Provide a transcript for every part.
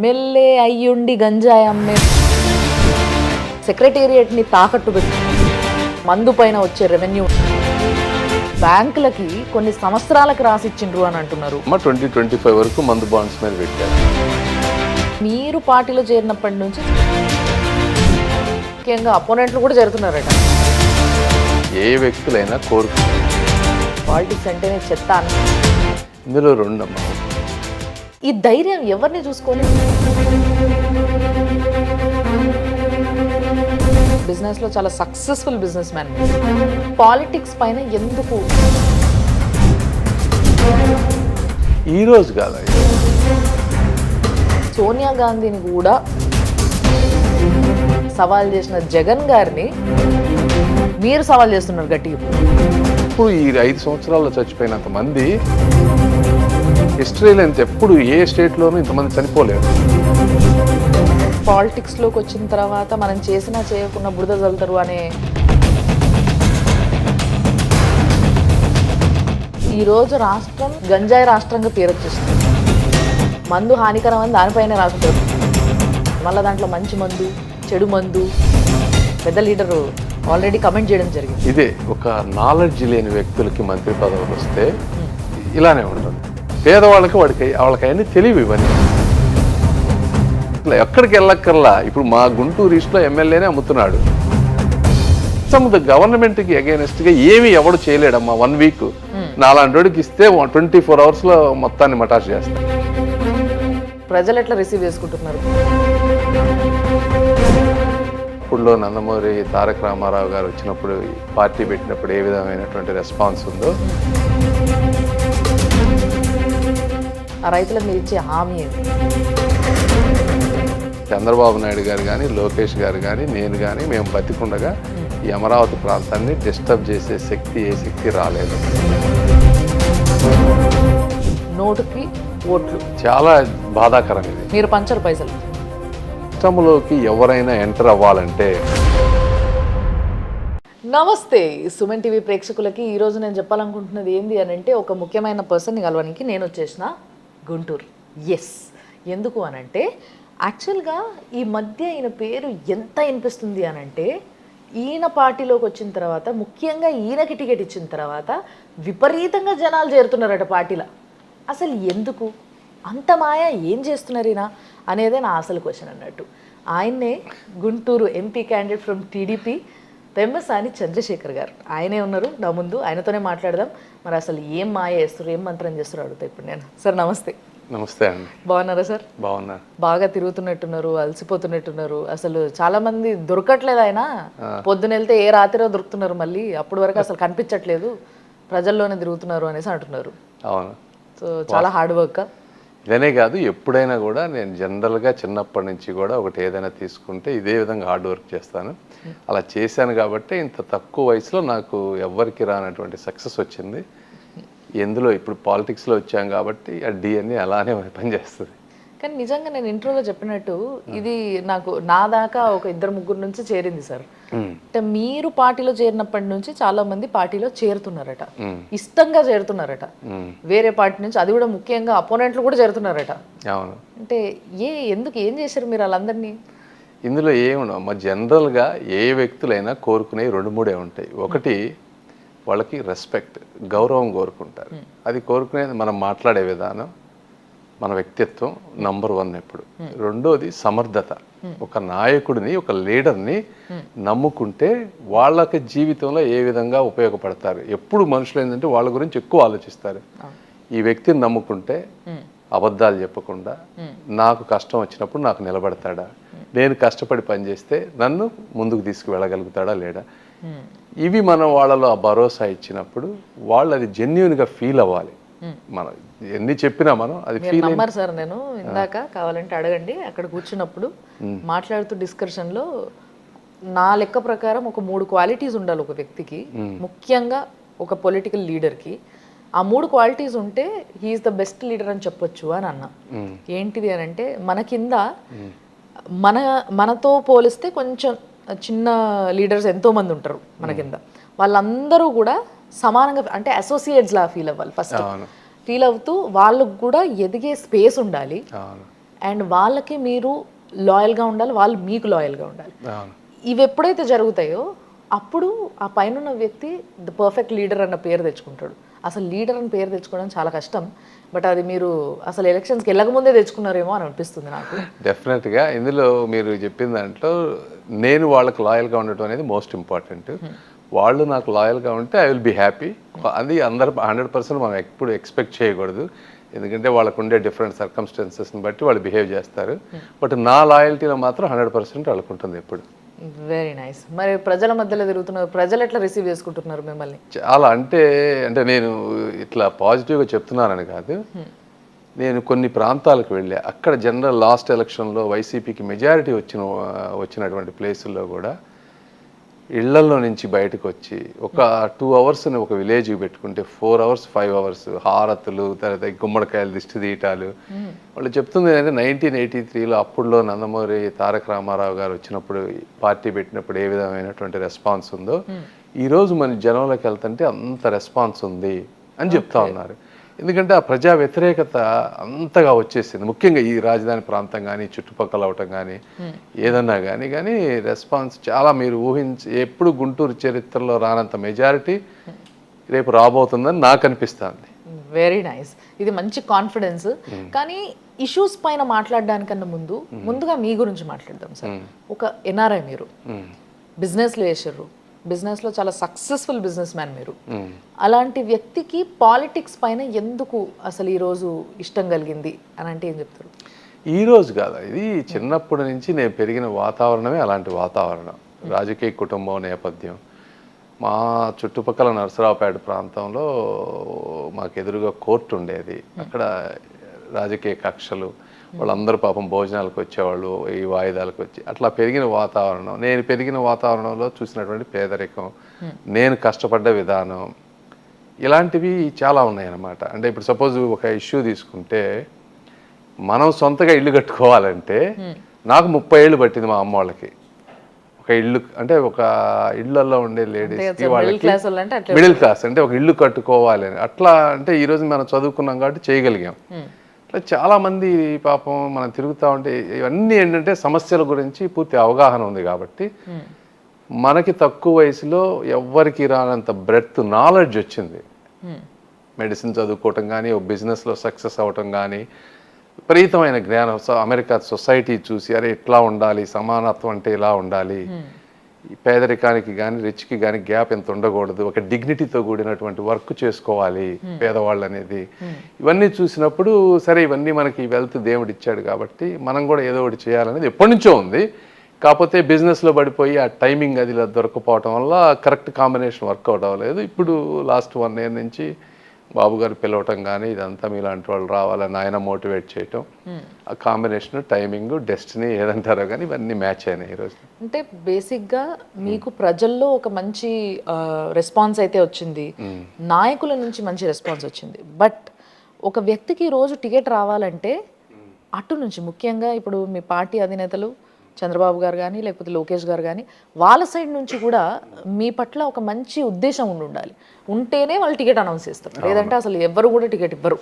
MLA అయ్యుండి గంజాయి అమ్మే సెక్రటేరియట్ని తాకట్టు పెట్టి మందు పైన వచ్చే రెవెన్యూ బ్యాంకులకి కొన్ని సంవత్సరాలకు రాసిచ్చిండ్రు అని అంటున్నారు. 2025 వరకు మందు బాండ్స్ మీద పెట్టారు. మీరు పార్టీలో చేరినప్పటి నుంచి ముఖ్యంగా అపోనెంట్లు కూడా చేరుతున్నారట. ఏ వ్యక్తులైనా కోరుకు పాలిటిక్స్ అంటేనే చెత్త అని. ఇందులో రెండమ్మా. ఈ ధైర్యం ఎవరిని చూసుకొని బిజినెస్లో చాలా సక్సెస్ఫుల్ బిజినెస్ మ్యాన్ పాలిటిక్స్ పైన ఎందుకు ఈరోజు కాదు, సోనియా గాంధీని కూడా సవాల్ చేసిన జగన్ గారిని మీరు సవాల్ చేస్తున్నారు గట్టిగా. ఇప్పుడు ఈ 5 సంవత్సరాల్లో చచ్చిపోయినంత మంది హిస్టరీలో ఎప్పుడు ఏ స్టేట్లోనూ ఇంతమంది చనిపోలేదు. పాలిటిక్స్లోకి వచ్చిన తర్వాత మనం చేసినా చేయకుండా బురద చల్లుతారు అనే ఈరోజు రాష్ట్రం గంజాయి రాష్ట్రంగా పేరు వచ్చేస్తుంది. మందు హానికరం అని దానిపైనే రాసుకుంటారు. మళ్ళీ దాంట్లో మంచి మందు చెడు మందు పెద్ద లీడరు ఆల్రెడీ కమెంట్ చేయడం జరిగింది. ఇదే ఒక నాలెడ్జ్ లేని వ్యక్తులకి మంత్రి పదవులు వస్తే ఇలానే ఉంటుంది. పేదవాళ్ళకి వాళ్ళకి అన్నీ తెలివి ఇవన్నీ. ఎక్కడికి వెళ్ళక్కర్లా. ఇప్పుడు మా గుంటూరు ఈస్ట్లో ఎమ్మెల్యేనే అమ్ముతున్నాడు. గవర్నమెంట్కి అగైనెస్ట్గా ఏమి ఎవడు చేయలేడమ్మా. 1 వీక్ నాలాంటి వాడికి ఇస్తే 24 అవర్స్లో మొత్తాన్ని మటాష్ చేస్తారు. ప్రజలు ఎట్లా రిసీవ్ చేసుకుంటున్నారు? ఇప్పుడులో నందమూరి తారక రామారావు గారు వచ్చినప్పుడు పార్టీ పెట్టినప్పుడు ఏ విధమైనటువంటి రెస్పాన్స్ ఉందో, ఆ రైతులకు మీరు ఇచ్చే హామీ ఏంటి? చంద్రబాబు నాయుడు గారు కానీ లోకేష్ గారు కానీ నేను కానీ మేము బతికుండగా ఈ అమరావతి ప్రాంతాన్ని డిస్టర్బ్ చేసే శక్తి ఏ శక్తి రాలేదు. నోటుకి ఓట్లు చాలా బాధాకరం ఇది. మీరు పంచరు పైసలు. సిస్టంలోకి ఎవరైనా ఎంటర్ అవ్వాలంటే. నమస్తే సుమన్ టీవీ ప్రేక్షకులకి. ఈరోజు నేను చెప్పాలనుకుంటున్నది ఏంది అని అంటే, ఒక ముఖ్యమైన పర్సన్ని కలవడానికి నేను వచ్చేసిన గుంటూరు. ఎందుకు అనంటే, యాక్చువల్గా ఈ మధ్య ఈయన పేరు ఎంత వినిపిస్తుంది అనంటే, ఈయన పార్టీలోకి వచ్చిన తర్వాత, ముఖ్యంగా ఈయనకి టికెట్ ఇచ్చిన తర్వాత విపరీతంగా జనాలు చేరుతున్నారట పార్టీలో. అసలు ఎందుకు అంత మాయ, ఏం చేస్తున్నారు ఈయన అనేదే నా అసలు క్వశ్చన్ అన్నట్టు. ఆయన్నే Guntur MP candidate from TDP Pemmasani Chandrasekhar గారు ఆయనే ఉన్నారు నా ముందు. ఆయనతోనే మాట్లాడదాం. మరి అసలు ఏం మాయ చేస్తారు, ఏం మంత్రం చేస్తారు అడుగుతా ఇప్పుడు నేను. సార్ నమస్తే. నమస్తే అండి. బాగున్నారా సార్? బాగున్నా. బాగా తిరుగుతున్నట్టున్నారు, అలసిపోతున్నట్టున్నారు. అసలు చాలా మంది దొరకట్లేదు. ఆయన పొద్దున వెళ్తే ఏ రాత్రిలో దొరుకుతున్నారు, మళ్ళీ అప్పటి వరకు అసలు కనిపించట్లేదు, ప్రజల్లోనే తిరుగుతున్నారు అనేసి అంటున్నారు. అవును. సో చాలా హార్డ్ వర్క్. ఇదనే కాదు, ఎప్పుడైనా కూడా నేను జనరల్గా చిన్నప్పటి నుంచి కూడా ఒకటి ఏదైనా తీసుకుంటే ఇదే విధంగా హార్డ్ వర్క్ చేస్తాను. అలా చేశాను కాబట్టి ఇంత తక్కువ వయసులో నాకు ఎవ్వరికి రానటువంటి సక్సెస్ వచ్చింది. ఎందులో ఇప్పుడు పాలిటిక్స్లో వచ్చాం కాబట్టి ఆ డిఎన్ఏ అలానే పనిచేస్తుంది. కానీ నిజంగా నేను ఇంట్రోలో చెప్పినట్టు ఇది నాకు నా దాకా ఒక 2-3 నుంచి చేరింది సార్. అంటే మీరు పార్టీలో చేరినప్పటి నుంచి చాలా మంది పార్టీలో చేరుతున్నారట, ఇష్టంగా చేరుతున్నారట. వేరే పార్టీ నుంచి, అది కూడా ముఖ్యంగా అపోనెంట్లు కూడా చేరుతున్నారట. అవును. అంటే ఎందుకు, ఏం చేశారు మీరు వాళ్ళందరినీ? ఇందులో ఏముండవు మా జనరల్గా ఏ వ్యక్తులైనా కోరుకునే 2-3 ఉంటాయి. ఒకటి, వాళ్ళకి రెస్పెక్ట్, గౌరవం కోరుకుంటారు. అది కోరుకునేది మనం మాట్లాడే విధానం, మన వ్యక్తిత్వం నంబర్ 1 ఎప్పుడు. రెండోది సమర్థత. ఒక నాయకుడిని, ఒక లీడర్ని నమ్ముకుంటే వాళ్ళకి జీవితంలో ఏ విధంగా ఉపయోగపడతారు. ఎప్పుడు మనుషులు ఏంటంటే వాళ్ళ గురించి ఎక్కువ ఆలోచిస్తారు. ఈ వ్యక్తిని నమ్ముకుంటే అబద్ధాలు చెప్పకుండా నాకు కష్టం వచ్చినప్పుడు నాకు నిలబడతాడా, నేను కష్టపడి పనిచేస్తే నన్ను ముందుకు తీసుకువెళ్ళగలుగుతాడా లేడా, ఇవి మనం వాళ్ళలో ఆ భరోసా ఇచ్చినప్పుడు వాళ్ళు అది జెన్యూన్గా ఫీల్ అవ్వాలి. మనం ఎన్ని చెప్పినా మనం అది ఫీల్ నమ్మరు సార్. నేను ఇందాక కావాలంటే అడగండి, అక్కడ కూర్చున్నప్పుడు మాట్లాడుతూ డిస్కషన్లో నా లెక్క ప్రకారం ఒక 3 క్వాలిటీస్ ఉండాలి ఒక వ్యక్తికి, ముఖ్యంగా ఒక పొలిటికల్ లీడర్కి. ఆ 3 క్వాలిటీస్ ఉంటే హీఈస్ ద బెస్ట్ లీడర్ అని చెప్పొచ్చు అని అన్నా. ఏంటిది అని అంటే, మన కింద మనతో పోలిస్తే కొంచెం చిన్న లీడర్స్ ఎంతోమంది ఉంటారు మన కింద. వాళ్ళందరూ కూడా సమానంగా, అంటే అసోసియేట్స్ లా ఫీల్ అవ్వాలి. ఫస్ట్ ఫీల్ అవుతూ వాళ్ళకు కూడా ఎదిగే స్పేస్ ఉండాలి. అండ్ వాళ్ళకి మీరు లాయల్గా ఉండాలి, వాళ్ళు మీకు లాయల్గా ఉండాలి. అవును. ఇవి ఎప్పుడైతే జరుగుతాయో అప్పుడు ఆ పైన వ్యక్తి ద పర్ఫెక్ట్ లీడర్ అన్న పేరు తెచ్చుకుంటాడు. అసలు లీడర్ అని పేరు తెచ్చుకోవడం చాలా కష్టం, బట్ అది మీరు అసలు ఎలక్షన్స్కి వెళ్ళకముందే తెచ్చుకున్నారేమో అని అనిపిస్తుంది నాకు. డెఫినెట్గా ఇందులో మీరు చెప్పిన దాంట్లో నేను వాళ్ళకి లాయల్గా ఉండటం అనేది మోస్ట్ ఇంపార్టెంట్. వాళ్ళు నాకు లాయల్గా ఉంటే ఐ విల్ బీ హ్యాపీ. అది అందరు 100% మనం ఎప్పుడు ఎక్స్పెక్ట్ చేయకూడదు, ఎందుకంటే వాళ్ళకు ఉండే డిఫరెంట్ సర్కమ్స్టాన్సెస్ని బట్టి వాళ్ళు బిహేవ్ చేస్తారు. బట్ నా లాయల్టీలో మాత్రం 100% వాళ్ళకు ఉంటుంది ఎప్పుడు. Very nice. మరి ప్రజల మధ్యలో తిరుగుతున్నారు, ప్రజలు ఎట్లా రిసీవ్ చేసుకుంటున్నారు మిమ్మల్ని? చాలా అంటే నేను ఇట్లా పాజిటివ్గా చెప్తున్నానని కాదు, నేను కొన్ని ప్రాంతాలకు వెళ్ళా, అక్కడ జనరల్ లాస్ట్ ఎలక్షన్లో వైసీపీకి మెజారిటీ వచ్చినటువంటి ప్లేసుల్లో కూడా ఇళ్లల్లో నుంచి బయటకు వచ్చి ఒక 2 అవర్స్ని ఒక విలేజ్కి పెట్టుకుంటే 4 అవర్స్ 5 అవర్స్ హారతులు, తర్వాత గుమ్మడికాయలు, దిష్టి తీయటాలు. వాళ్ళు చెప్తుంది ఏంటంటే 1983లో అప్పుడులో నందమూరి తారక రామారావు గారు వచ్చినప్పుడు పార్టీ పెట్టినప్పుడు ఏ విధమైనటువంటి రెస్పాన్స్ ఉందో ఈరోజు మన జనంలోకి వెళ్తుంటే అంత రెస్పాన్స్ ఉంది అని చెప్తా ఉన్నారు. ఎందుకంటే ఆ ప్రజా వ్యతిరేకత అంతగా వచ్చేసింది, ముఖ్యంగా ఈ రాజధాని ప్రాంతం కానీ చుట్టుపక్కల అవటం కానీ ఏదన్నా కానీ రెస్పాన్స్ చాలా మీరు ఎప్పుడు గుంటూరు చరిత్రలో రానంత మెజారిటీ రేపు రాబోతుందని నాకు అనిపిస్తుంది. Very nice. ఇది మంచి కాన్ఫిడెన్స్. కానీ ఇష్యూస్ పైన మాట్లాడడానికన్నా ముందుగా మీ గురించి మాట్లాడదాం సార్. ఒక ఎన్ఆర్ఐ, మీరు బిజినెస్లో వేసారు, బిజినెస్లో చాలా సక్సెస్ఫుల్ బిజినెస్ మ్యాన్ మీరు. అలాంటి వ్యక్తికి పాలిటిక్స్ పైన ఎందుకు అసలు ఈరోజు ఇష్టం కలిగింది అని అంటే ఏం చెప్తారు? ఈరోజు కాదు, ఇది చిన్నప్పటి నుంచి నేను పెరిగిన వాతావరణమే అలాంటి వాతావరణం. రాజకీయ కుటుంబం నేపథ్యం. మా చుట్టుపక్కల నరసరావుపేట ప్రాంతంలో మాకు ఎదురుగా కోర్టు ఉండేది. అక్కడ రాజకీయ కక్షలు, వాళ్ళందరూ పాపం భోజనాలకు వచ్చేవాళ్ళు, ఈ వాయిదాలకు వచ్చి అట్లా పెరిగిన వాతావరణం. నేను పెరిగిన వాతావరణంలో చూసినటువంటి పేదరికం, నేను కష్టపడ్డ విధానం, ఇలాంటివి చాలా ఉన్నాయన్నమాట. అంటే ఇప్పుడు సపోజ్ ఒక ఇష్యూ తీసుకుంటే, మనం సొంతగా ఇల్లు కట్టుకోవాలంటే నాకు 30 ఏళ్ళు పట్టింది మా అమ్మ వాళ్ళకి. ఒక ఇల్లు అంటే ఒక ఇళ్లలో ఉండే లేడీస్కి, వాళ్ళకి మిడిల్ క్లాస్ అంటే ఒక ఇల్లు కట్టుకోవాలి అని. అట్లా అంటే ఈరోజు మనం చదువుకున్నాం కాబట్టి చేయగలిగాం. చాలామంది పాపం మనం తిరుగుతూ ఉంటే ఇవన్నీ ఏంటంటే సమస్యల గురించి పూర్తి అవగాహన ఉంది కాబట్టి మనకి తక్కువ వయసులో ఎవ్వరికి రానంత బ్రెడ్త్ నాలెడ్జ్ వచ్చింది. మెడిసిన్ చదువుకోవటం కానీ, ఒక బిజినెస్లో సక్సెస్ అవ్వటం కానీ, విపరీతమైన జ్ఞానం. అమెరికా సొసైటీ చూసి అరే ఇట్లా ఉండాలి, సమానత్వం అంటే ఇలా ఉండాలి, ఈ పేదరికానికి కానీ రిచ్కి కానీ గ్యాప్ ఎంత ఉండకూడదు, ఒక డిగ్నిటీతో కూడినటువంటి వర్క్ చేసుకోవాలి పేదవాళ్ళు అనేది. ఇవన్నీ చూసినప్పుడు సరే ఇవన్నీ మనకి వెల్త్ దేవుడు ఇచ్చాడు కాబట్టి మనం కూడా ఏదో ఒకటి చేయాలనేది ఎప్పటి నుంచో ఉంది. కాకపోతే బిజినెస్లో పడిపోయి ఆ టైమింగ్ అది దొరకపోవటం వల్ల కరెక్ట్ కాంబినేషన్ వర్కౌట్ అవ్వలేదు. ఇప్పుడు లాస్ట్ 1 year నుంచి బాబు గారు పిలవటం కానీ ఇదంతా మీలాంటి వాళ్ళు రావాలని ఆయన మోటివేట్ చేయటం, ఆ కాంబినేషన్ టైమింగ్ డెస్టినీ ఏదంటారో కానీ ఇవన్నీ మ్యాచ్ అయినాయి ఈరోజు. అంటే బేసిక్గా మీకు ప్రజల్లో ఒక మంచి రెస్పాన్స్ అయితే వచ్చింది, నాయకుల నుంచి మంచి రెస్పాన్స్ వచ్చింది. బట్ ఒక వ్యక్తికి ఈరోజు టికెట్ రావాలంటే అటు నుంచి ముఖ్యంగా ఇప్పుడు మీ పార్టీ అధినేతలు చంద్రబాబు గారు కానీ లేకపోతే లోకేష్ గారు కానీ వాళ్ళ సైడ్ నుంచి కూడా మీ పట్ల ఒక మంచి ఉద్దేశం ఉండాలి, ఉంటేనే వాళ్ళు టికెట్ అనౌన్స్ చేస్తారు. లేదంటే అసలు ఎవ్వరు కూడా టికెట్ ఇవ్వరు.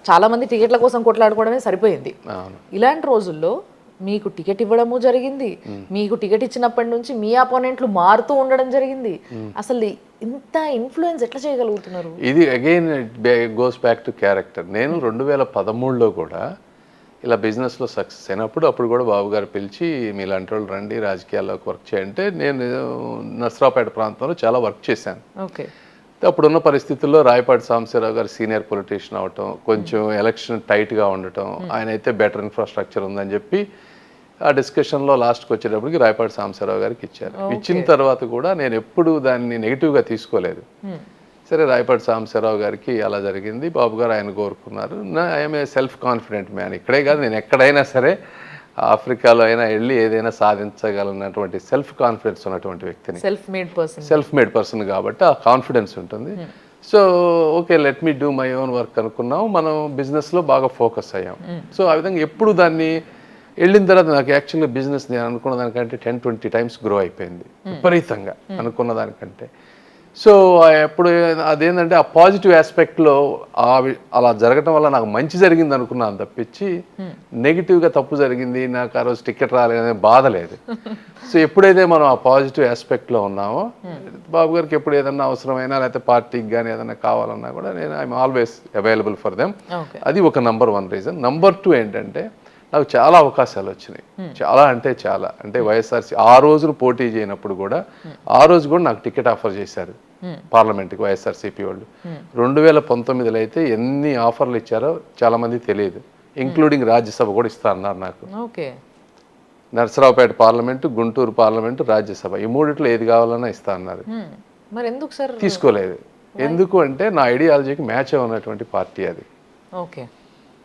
చాలా మంది టికెట్ల కోసం కొట్లాడుకోవడమే సరిపోయింది. ఇలాంటి రోజుల్లో మీకు టికెట్ ఇవ్వడము జరిగింది, మీకు టికెట్ ఇచ్చినప్పటి నుంచి మీ అపోనెంట్లు మారుతూ ఉండడం జరిగింది. అసలు ఇంత ఇన్ఫ్లుయెన్స్ ఎట్లా చేయగలుగుతున్నారు? ఇది again goes back to character. నేను 2013లో కూడా ఇలా బిజినెస్లో సక్సెస్ అయినప్పుడు అప్పుడు కూడా బాబు గారు పిలిచి మీలాంటి వాళ్ళు రండి రాజకీయాల్లోకి వర్క్ చేయంటే నేను నర్సరావుపేట ప్రాంతంలో చాలా వర్క్ చేశాను. ఓకే. అప్పుడున్న పరిస్థితుల్లో రాయపాటి సాంబశివరావు గారు సీనియర్ పొలిటీషియన్ అవటం, కొంచెం ఎలక్షన్ టైట్గా ఉండటం, ఆయన అయితే బెటర్ ఇన్ఫ్రాస్ట్రక్చర్ ఉందని చెప్పి ఆ డిస్కషన్లో లాస్ట్కి వచ్చేటప్పటికి రాయపాటి సాంబశివరావు గారికి ఇచ్చారు. ఇచ్చిన తర్వాత కూడా నేను ఎప్పుడు దాన్ని నెగిటివ్గా తీసుకోలేదు. సరే రాయపాటి సాంబశివరావు గారికి అలా జరిగింది, బాబు గారు ఆయన కోరుకున్నారు. I'm a self confident man. ఇక్కడే కాదు, నేను ఎక్కడైనా సరే ఆఫ్రికాలో అయినా వెళ్ళి ఏదైనా సాధించగలనటువంటి సెల్ఫ్ కాన్ఫిడెన్స్ ఉన్నటువంటి వ్యక్తిని, సెల్ఫ్ మేడ్ పర్సన్ కాబట్టి ఆ కాన్ఫిడెన్స్ ఉంటుంది. So okay let me do my own work అనుకున్నాం, మనం బిజినెస్లో బాగా ఫోకస్ అయ్యాం. సో ఆ విధంగా ఎప్పుడు దాన్ని వెళ్ళిన తర్వాత నాకు యాక్చువల్గా బిజినెస్ నేను అనుకున్న దానికంటే 10-20 times గ్రో అయిపోయింది విపరీతంగా అనుకున్న దానికంటే. సో ఎప్పుడు అదేంటంటే ఆ పాజిటివ్ ఆస్పెక్ట్లో అలా జరగటం వల్ల నాకు మంచి జరిగింది అనుకున్నాను తప్పించి నెగిటివ్గా తప్పు జరిగింది నాకు ఆ రోజు టికెట్ రాలేదనే బాధ లేదు. సో ఎప్పుడైతే మనం ఆ పాజిటివ్ ఆస్పెక్ట్లో ఉన్నామో బాబు గారికి ఎప్పుడు ఏదన్నా అవసరమైనా లేకపోతే పార్టీకి కానీ ఏదైనా కావాలన్నా కూడా నేను I'm always available for them. అది ఒక నంబర్ 1 రీజన్. నంబర్ 2 ఏంటంటే నాకు చాలా అవకాశాలు వచ్చినాయి. చాలా అంటే వైఎస్ఆర్సీ ఆ రోజులు పోటీ చేయనప్పుడు కూడా ఆ రోజు కూడా నాకు టికెట్ ఆఫర్ చేశారు పార్లమెంట్కి వైఎస్ఆర్సీపీ వాళ్ళు. 2019లో అయితే ఎన్ని ఆఫర్లు ఇచ్చారో చాలా మంది తెలియదు, ఇంక్లూడింగ్ రాజ్యసభ కూడా ఇస్తా అన్నారు నాకు. నరసరావుపేట పార్లమెంటు, గుంటూరు పార్లమెంటు, రాజ్యసభ ఈ మూడిట్లో ఏది కావాలన్నా ఇస్తా అన్నారు. మరి ఎందుకు సార్ తీసుకోలేదు? ఎందుకు అంటే నా ఐడియాలజీకి మ్యాచ్ అవ్వనటువంటి పార్టీ అది.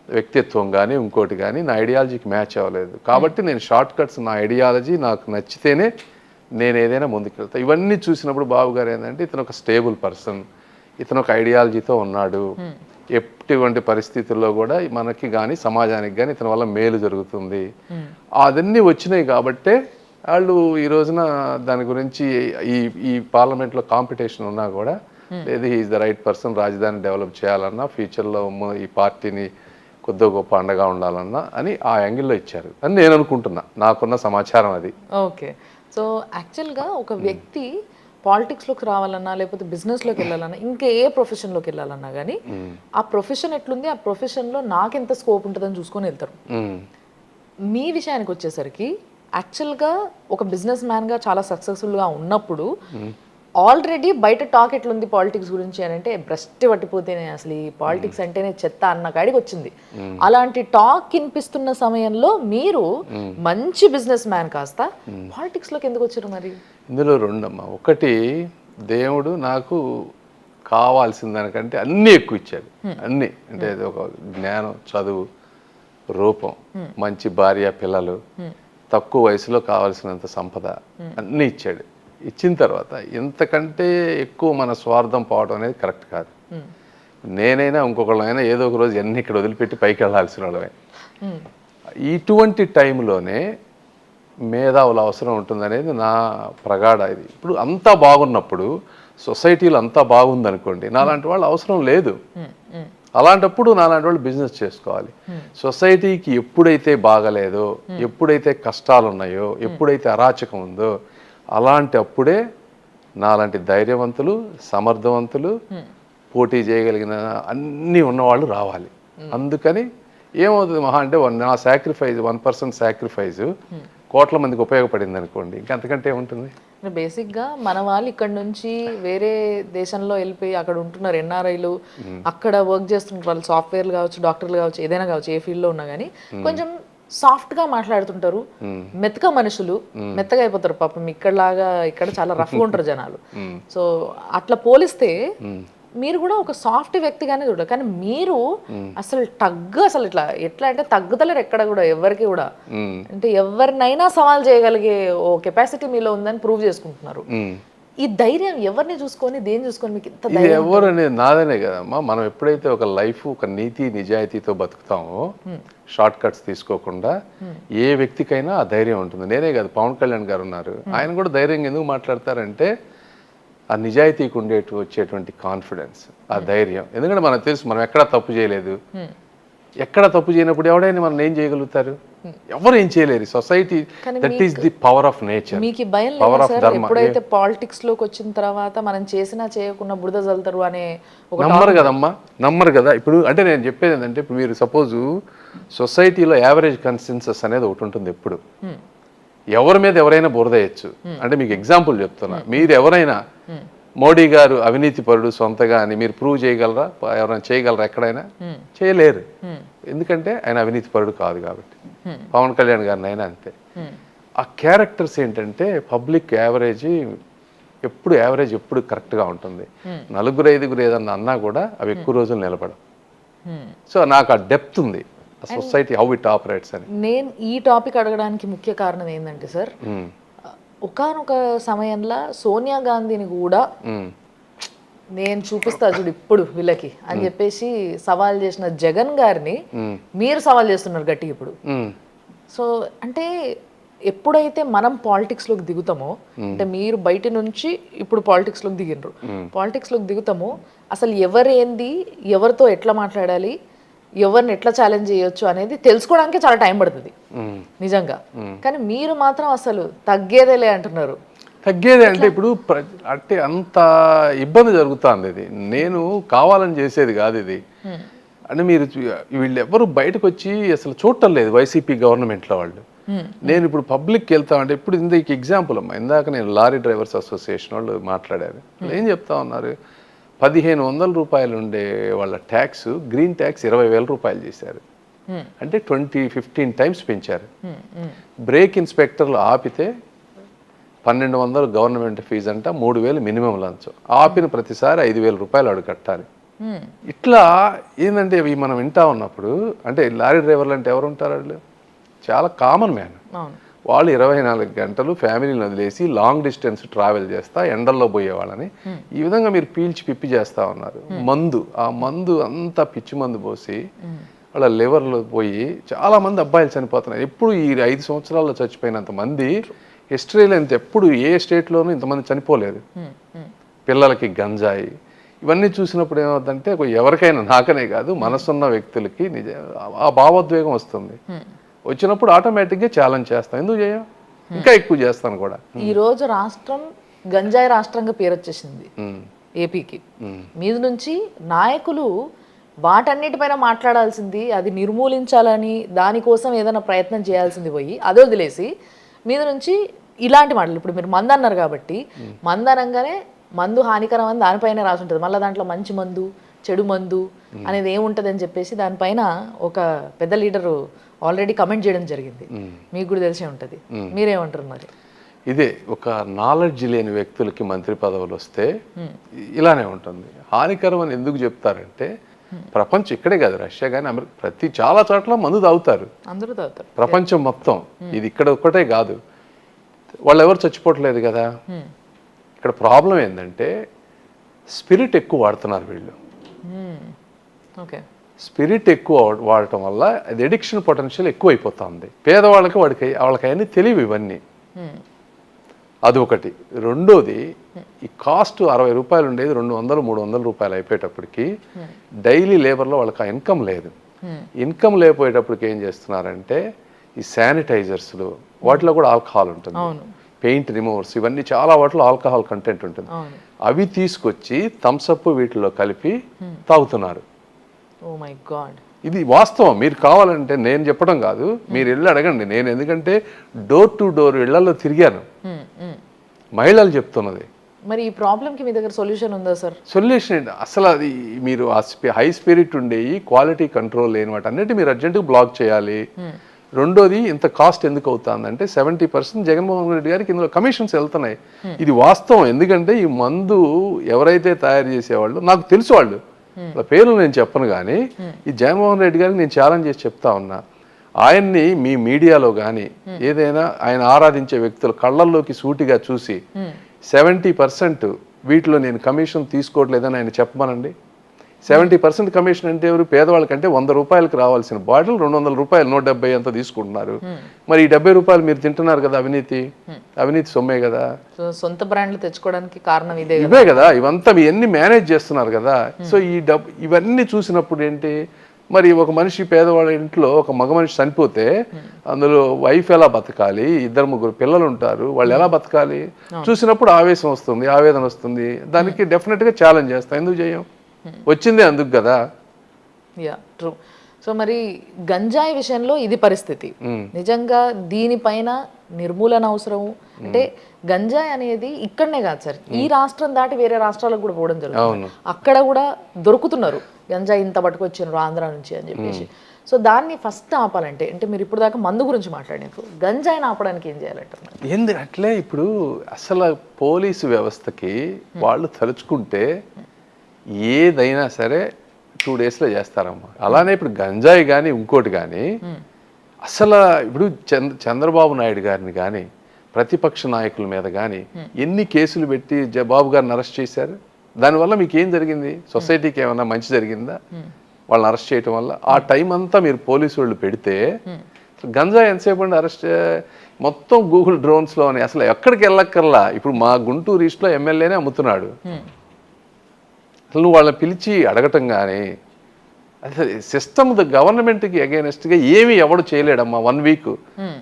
వ్యక్తిత్వం కానీ ఇంకోటి కానీ నా ఐడియాలజీకి మ్యాచ్ అవ్వలేదు కాబట్టి నేను షార్ట్ కట్స్, నా ఐడియాలజీ నాకు నచ్చితేనే నేను ఏదైనా ముందుకెళ్తాను. ఇవన్నీ చూసినప్పుడు బాబు గారు ఏంటంటే ఇతను ఒక స్టేబుల్ పర్సన్, ఇతను ఒక ఐడియాలజీతో ఉన్నాడు, ఎటువంటి పరిస్థితుల్లో కూడా మనకి కానీ సమాజానికి కానీ ఇతని వల్ల మేలు జరుగుతుంది, అవన్నీ వచ్చినాయి కాబట్టే వాళ్ళు ఈ రోజున దాని గురించి ఈ పార్లమెంట్లో కాంపిటీషన్ ఉన్నా కూడా లేదు ఈజ్ ద రైట్ పర్సన్, రాజధాని డెవలప్ చేయాలన్నా ఫ్యూచర్లో ఈ పార్టీని కొద్దిగా గొప్ప అండగా ఉండాలన్నా అని ఆ యాంగిల్లో ఇచ్చారు అని నేను అనుకుంటున్నా, నాకున్న సమాచారం అది. ఓకే. సో యాక్చువల్గా ఒక వ్యక్తి పాలిటిక్స్లోకి రావాలన్నా లేకపోతే బిజినెస్లోకి వెళ్ళాలన్నా ఇంకా ఏ ప్రొఫెషన్లోకి వెళ్ళాలన్నా కానీ ఆ ప్రొఫెషన్ ఎట్లుంది, ఆ ప్రొఫెషన్లో నాకెంత స్కోప్ ఉంటుందని చూసుకొని వెళ్తారు. మీ విషయానికి వచ్చేసరికి యాక్చువల్గా ఒక బిజినెస్ మ్యాన్గా చాలా సక్సెస్ఫుల్గా ఉన్నప్పుడు ఆల్రెడీ బయట టాక్ ఎట్లుంది పాలిటిక్స్ గురించి అని అంటే భ్రష్టి పట్టిపోతేనే అసలు ఈ పాలిటిక్స్ అంటేనే చెత్త అన్న కాడికి వచ్చింది. అలాంటి టాక్ వినిపిస్తున్న సమయంలో మీరు మంచి బిజినెస్ మ్యాన్ కాస్త పాలిటిక్స్లోకి ఎందుకు వచ్చారు? మరి ఇందులో రెండమ్మా. ఒకటి, దేవుడు నాకు కావాల్సిన దానికంటే అన్నీ ఎక్కువ ఇచ్చాడు. అన్నీ అంటే ఒక జ్ఞానం, చదువు, రూపం, మంచి భార్య, పిల్లలు, తక్కువ వయసులో కావాల్సినంత సంపద అన్నీ ఇచ్చాడు. ఇచ్చిన తర్వాత ఇంతకంటే ఎక్కువ మన స్వార్థం పోవడం అనేది కరెక్ట్ కాదు. నేనైనా ఇంకొకళ్ళైనా ఏదో ఒక రోజు అన్ని ఇక్కడ వదిలిపెట్టి పైకి వెళ్ళాల్సిన వాళ్ళమే. ఇటువంటి టైంలోనే మేధావుల అవసరం ఉంటుందనేది నా ప్రగాఢ ఇది. ఇప్పుడు అంతా బాగున్నప్పుడు, సొసైటీలో అంతా బాగుందనుకోండి, నాలాంటి వాళ్ళు అవసరం లేదు. అలాంటప్పుడు నాలాంటి వాళ్ళు బిజినెస్ చేసుకోవాలి. సొసైటీకి ఎప్పుడైతే బాగలేదో, ఎప్పుడైతే కష్టాలు ఉన్నాయో, ఎప్పుడైతే అరాచకం ఉందో అలాంటి అప్పుడే నాలాంటి ధైర్యవంతులు, సమర్థవంతులు, పోటీ చేయగలిగిన అన్నీ ఉన్నవాళ్ళు రావాలి. అందుకని ఏమవుతుంది మహా అంటే నా సాక్రిఫైస్ 1% సాక్రిఫైస్ కోట్ల మందికి ఉపయోగపడింది అనుకోండి, ఇంకంతకంటే ఏముంటుంది? బేసిక్గా మన వాళ్ళు ఇక్కడ నుంచి వేరే దేశంలో వెళ్ళిపోయి అక్కడ ఉంటున్నారు ఎన్ఆర్ఐలు, అక్కడ వర్క్ చేస్తుంటారు వాళ్ళు, సాఫ్ట్వేర్లు కావచ్చు, డాక్టర్లు కావచ్చు, ఏదైనా కావచ్చు, ఏ ఫీల్డ్లో ఉన్నా కానీ కొంచెం సాఫ్ట్ గా మాట్లాడుతుంటారు, మెత్తగా మనుషులు మెత్తగా అయిపోతారు పాపం. ఇక్కడ చాలా రఫ్గా ఉంటారు జనాలు. సో అట్లా పోలిస్తే మీరు కూడా ఒక సాఫ్ట్ వ్యక్తిగానే చూడాలి. కానీ మీరు అసలు అసలు ఎట్లా అంటే తగ్గుతలేరు ఎక్కడ కూడా, ఎవరికి కూడా. అంటే ఎవరినైనా సవాల్ చేయగలిగే ఓ కెపాసిటీ మీలో ఉందని ప్రూవ్ చేసుకుంటున్నారు. ఈ ధైర్యం ఎవరిని చూసుకొని, దేని చూసుకొని మీకు ఇంత ధైర్యం? ఎవరు అనేది నాదనే కదమ్మా. మనం ఎప్పుడైతే ఒక లైఫ్ ఒక నీతి నిజాయితీతో బతుకుతామో, షార్ట్ కట్స్ తీసుకోకుండా, ఏ వ్యక్తికైనా ఆ ధైర్యం ఉంటుంది. నేనే కాదు, పవన్ కళ్యాణ్ గారు ఉన్నారు, ఆయన కూడా ధైర్యంగా ఎందుకు మాట్లాడతారంటే ఆ నిజాయితీకి వచ్చేటువంటి కాన్ఫిడెన్స్, ఆ ధైర్యం. ఎందుకంటే మనకు తెలుసు మనం ఎక్కడా తప్పు చేయలేదు. ఎక్కడ తప్పు చేయనప్పుడు ఎవడైనా మనం ఏం చేయగలుగుతారు? ఎవరు ఏం చేయలేరు. Society, that is the power of nature. మీకు భయం లేదు సార్ ఎప్పుడైతే పాలిటిక్స్ లోకి వచ్చిన తర్వాత మనం చేసినా చేయకుండా బురద జల్లుతారు అనే నమ్మరు కదమ్మా, నమ్మరు కదా. ఇప్పుడు అంటే నేను చెప్పేది ఏంటంటే, ఇప్పుడు మీరు సపోజ్ సొసైటీలో యావరేజ్ కన్సెన్సస్ అనేది ఒకటి ఉంటుంది. ఎప్పుడు ఎవరి మీద ఎవరైనా బురద వేయచ్చు. అంటే మీకు ఎగ్జాంపుల్ చెప్తున్నా, మీరు ఎవరైనా మోడీ గారు అవినీతి పరుడు సొంతగా అని మీరు ప్రూవ్ చేయగలరా? ఎవరైనా చేయగలరా? ఎక్కడైనా చేయలేరు. ఎందుకంటే ఆయన అవినీతి పరుడు కాదు కాబట్టి. పవన్ కళ్యాణ్ గారిని అయినా అంతే. ఆ క్యారెక్టర్స్ ఏంటంటే పబ్లిక్ యావరేజ్ ఎప్పుడు కరెక్ట్గా ఉంటుంది. 4-5 ఏదన్నా అన్నా కూడా అవి ఎక్కువ రోజులు నిలబడవు. సో నాకు ఆ డెప్త్ ఉంది, సొసైటీ హౌ ఇట్ ఆపరేట్స్ అని. నేను ఈ టాపిక్ అడగడానికి ముఖ్య కారణం ఏంటంటే సార్, ఒకానొక సమయంలో సోనియా గాంధీని కూడా నేను చూపిస్తా చూడు ఇప్పుడు వీళ్ళకి అని చెప్పేసి సవాల్ చేసిన జగన్ గారిని మీరు సవాల్ చేస్తున్నారు గట్టిగా ఇప్పుడు. సో అంటే ఎప్పుడైతే మనం పాలిటిక్స్లోకి దిగుతామో అంటే మీరు బయట నుంచి ఇప్పుడు పాలిటిక్స్లోకి దిగినరు, పాలిటిక్స్లోకి దిగుతామో అసలు ఎవరేంది, ఎవరితో ఎట్లా మాట్లాడాలి, ఎవరిని ఎట్లా ఛాలెంజ్ చేయొచ్చు అనేది తెలుసుకోవడానికి చాలా టైం పడుతుంది నిజంగా. కానీ మీరు మాత్రం అసలు తగ్గేదేలే అంటున్నారు. తగ్గేది అంటే ఇప్పుడు అంటే అంత ఇబ్బంది జరుగుతుంది. ఇది నేను కావాలని చేసేది కాదు ఇది. అంటే మీరు వీళ్ళెవ్వరు బయటకు వచ్చి అసలు చూడటం లేదు వైసీపీ గవర్నమెంట్లో వాళ్ళు. నేను ఇప్పుడు పబ్లిక్కి వెళ్తామంటే ఇప్పుడు ఇందుకు ఎగ్జాంపుల్ అమ్మా, ఇందాక నేను లారీ డ్రైవర్స్ అసోసియేషన్ వాళ్ళు మాట్లాడారు. ఏం చెప్తా ఉన్నారు, 1500 రూపాయలు ఉండే వాళ్ళ ట్యాక్స్ గ్రీన్ ట్యాక్స్ 20,000 రూపాయలు చేశారు. అంటే 15 టైమ్స్ పెంచారు. బ్రేక్ ఇన్స్పెక్టర్లు ఆపితే 1200 గవర్నమెంట్ ఫీజు అంట, 3000 మినిమం లంచం. ఆపిన ప్రతిసారి 5,000 రూపాయలు అడుగు కట్టాలి. ఇట్లా ఏంటంటే ఇవి మనం వింటా ఉన్నప్పుడు అంటే లారీ డ్రైవర్లు అంటే ఎవరు ఉంటారు, వాళ్ళు చాలా కామన్ మ్యాన్. వాళ్ళు 24 గంటలు ఫ్యామిలీని వదిలేసి లాంగ్ డిస్టెన్స్ ట్రావెల్ చేస్తా ఎండల్లో పోయే వాళ్ళని ఈ విధంగా మీరు పీల్చి పిప్పి చేస్తా ఉన్నారు. మందు, ఆ మందు అంతా పిచ్చి మందు పోసి వాళ్ళ లివర్లో పోయి చాలా మంది అబ్బాయిలు చనిపోతున్నారు. ఎప్పుడు ఈ 5 సంవత్సరాల్లో చచ్చిపోయినంత మంది హిస్టరీలో ఇంత ఎప్పుడు ఏ స్టేట్లోనూ ఇంతమంది చనిపోలేదు. పిల్లలకి గంజాయి ఇవన్నీ చూసినప్పుడు ఏమవుతుందంటే ఎవరికైనా, నాకనే కాదు మనసున్న వ్యక్తులకి ఆ భావోద్వేగం వస్తుంది. వచ్చినప్పుడు ఆటోమేటిక్గా ఛాలెంజ్ చేస్తాం. ఎందుకు చేయం, ఇంకా ఎక్కువ చేస్తాను కూడా. ఈ రోజు రాష్ట్రం గంజాయి రాష్ట్రంగా పేరు వచ్చేసింది ఏపీకి. మీద నుంచి నాయకులు వాటన్నిటిపైన మాట్లాడాల్సింది, అది నిర్మూలించాలని దానికోసం ఏదైనా ప్రయత్నం చేయాల్సింది పోయి అదే వదిలేసి మీద నుంచి ఇలాంటి మాటలు. ఇప్పుడు మీరు మందు అన్నారు కాబట్టి మందు అనగానే మందు హానికరం అని దానిపైన రాసి ఉంటుంది. మళ్ళీ దాంట్లో మంచి మందు చెడు మందు అనేది ఏముంటుంది అని చెప్పేసి దానిపైన ఒక పెద్ద లీడరు ఆల్రెడీ కమెంట్ చేయడం జరిగింది. మీకు కూడా తెలిసే ఉంటుంది. మీరేమంటారు మరి? ఇదే ఒక నాలెడ్జ్ లేని వ్యక్తులకి మంత్రి పదవులు వస్తే ఇలానే ఉంటుంది. హానికరం అని ఎందుకు చెప్తారంటే ప్రపంచం ఇక్కడే కాదు, రష్యా కానీ అమెరికా చాలా చోట్ల మందు తాగుతారు, అందరూ తాగుతారు ప్రపంచం మొత్తం. ఇది ఇక్కడ ఒక్కటే కాదు, వాళ్ళు ఎవరు చచ్చిపోవట్లేదు కదా. ఇక్కడ ప్రాబ్లం ఏంటంటే స్పిరిట్ ఎక్కువ వాడుతున్నారు వీళ్ళు. ఓకే, స్పిరిట్ ఎక్కువ వాడటం వల్ల అది ఎడిక్షన్ పొటెన్షియల్ ఎక్కువ అయిపోతుంది. పేదవాళ్ళకి వాళ్ళకి అవన్నీ తెలివి ఇవన్నీ. అది ఒకటి. రెండోది, ఈ కాస్ట్ 60 రూపాయలు ఉండేది 200-300 రూపాయలు అయిపోయేటప్పటికి డైలీ లేబర్లో వాళ్ళకి ఆ ఇన్కమ్ లేదు. ఇన్కమ్ లేకపోయేటప్పటికి ఏం చేస్తున్నారంటే ఈ శానిటైజర్స్లు వాటిలో కూడా ఆల్కహాల్ ఉంటుంది, పెయింట్ రిమూవర్స్, ఇవన్నీ చాలా వాటిలో ఆల్కహాల్ కంటెంట్ ఉంటుంది. అవి తీసుకొచ్చి థమ్సప్ వీటిలో కలిపి తాగుతున్నారు. ఓ మై గాడ్, ఇది వాస్తవం. మీరు కావాలంటే నేను చెప్పడం కాదు, మీరు వెళ్ళి అడగండి. నేను ఎందుకంటే డోర్ టు డోర్ ఇళ్లలో తిరిగాను, మహిళలు చెప్తున్నది. మరి ఈ ప్రాబ్లంకి మీ దగ్గర సొల్యూషన్ ఉందా సార్? సొల్యూషన్ అసలు అది మీరు హై స్పిరిట్ ఉండేవి, క్వాలిటీ కంట్రోల్ లేని వాటి అన్నిటి మీరు అర్జెంటుగా బ్లాక్ చేయాలి. రెండోది, ఇంత కాస్ట్ ఎందుకు అవుతుందంటే 70% జగన్మోహన్ రెడ్డి గారికి ఇందులో కమిషన్స్ వెళ్తున్నాయి. ఇది వాస్తవం. ఎందుకంటే ఈ మందు ఎవరైతే తయారు చేసేవాళ్ళు నాకు తెలుసు, వాళ్ళు పేర్లు నేను చెప్పను, కానీ ఈ జగన్మోహన్ రెడ్డి గారికి నేను ఛాలెంజ్ చేసి చెప్తా ఉన్నా, ఆయన్ని మీ మీడియాలో కానీ ఏదైనా ఆయన ఆరాధించే వ్యక్తులు కళ్ళల్లోకి సూటిగా చూసి 70% వీటిలో నేను కమిషన్ తీసుకోవట్లేదని ఆయన చెప్పమనండి. 70% కమిషన్ అంటే ఎవరు? పేదవాళ్ళకంటే 100 రూపాయలకి రావాల్సిన బాటిల్ 200 రూపాయలు 170 అంతా తీసుకుంటున్నారు. మరి ఈ 70 రూపాయలు మీరు తింటున్నారు కదా, అవినీతి సొమ్మే కదా. సొంత బ్రాండ్లు తెచ్చుకోవడానికి కారణం ఇవే కదా, ఇవంతా ఇవన్నీ మేనేజ్ చేస్తున్నారు కదా. సో ఈ ఇవన్నీ చూసినప్పుడు ఏంటి, మరి ఒక మనిషి పేదవాళ్ళ ఇంట్లో ఒక మగ మనిషి చనిపోతే అందులో వైఫ్ ఎలా బతకాలి, 2-3 పిల్లలు ఉంటారు, వాళ్ళు ఎలా బతకాలి చూసినప్పుడు ఆవేశం వస్తుంది, ఆవేదన వస్తుంది. దానికి డెఫినెట్గా ఛాలెంజ్ చేస్తాం. ఎందుకు చేయం? వచ్చిందే అందుకు కదా. Yeah, true. సో మరి గంజాయి విషయంలో ఇది పరిస్థితి. నిజంగా దీనిపైన నిర్మూలన అవసరం. అంటే గంజాయి అనేది ఇక్కడనే కాదు సార్, ఈ రాష్ట్రం దాటి వేరే రాష్ట్రాలకు కూడా పోవడం జరుగుతుంది. అక్కడ కూడా దొరుకుతున్నారు గంజాయి, ఇంత పట్టుకొచ్చినారు ఆంధ్ర నుంచి అని చెప్పేసి. సో దాన్ని ఫస్ట్ ఆపాలంటే, అంటే మీరు ఇప్పుడు దాకా మందు గురించి మాట్లాడినారు, గంజాయిని ఆపడానికి ఏం చేయాలంటారు? ఏంది అట్లే ఇప్పుడు అసలు పోలీసు వ్యవస్థకి వాళ్ళు తలుచుకుంటే ఏదైనా సరే 2 డేస్లో చేస్తారమ్మా. అలానే ఇప్పుడు గంజాయి కానీ ఇంకోటి కానీ అసలు ఇప్పుడు చంద్రబాబు నాయుడు గారిని కానీ ప్రతిపక్ష నాయకుల మీద కానీ ఎన్ని కేసులు పెట్టి బాబు గారిని అరెస్ట్ చేశారు? దానివల్ల మీకు ఏం జరిగింది? సొసైటీకి ఏమైనా మంచి జరిగిందా వాళ్ళని అరెస్ట్ చేయటం వల్ల? ఆ టైం అంతా మీరు పోలీసు వాళ్ళు పెడితే గంజా ఎంతసేపు అండి అరెస్ట్ మొత్తం గూగుల్ డ్రోన్స్లోనే అసలు ఎక్కడికి వెళ్ళక్కర్లా. ఇప్పుడు మా గుంటూరు ఈస్ట్లో ఎమ్మెల్యేనే అమ్ముతున్నాడు. అసలు నువ్వు వాళ్ళని పిలిచి అడగటం కానీ అసలు సిస్టమ్ గవర్నమెంట్కి అగైనెస్ట్గా ఏమీ ఎవడు చేయలేడమ్మా. 1 వీక్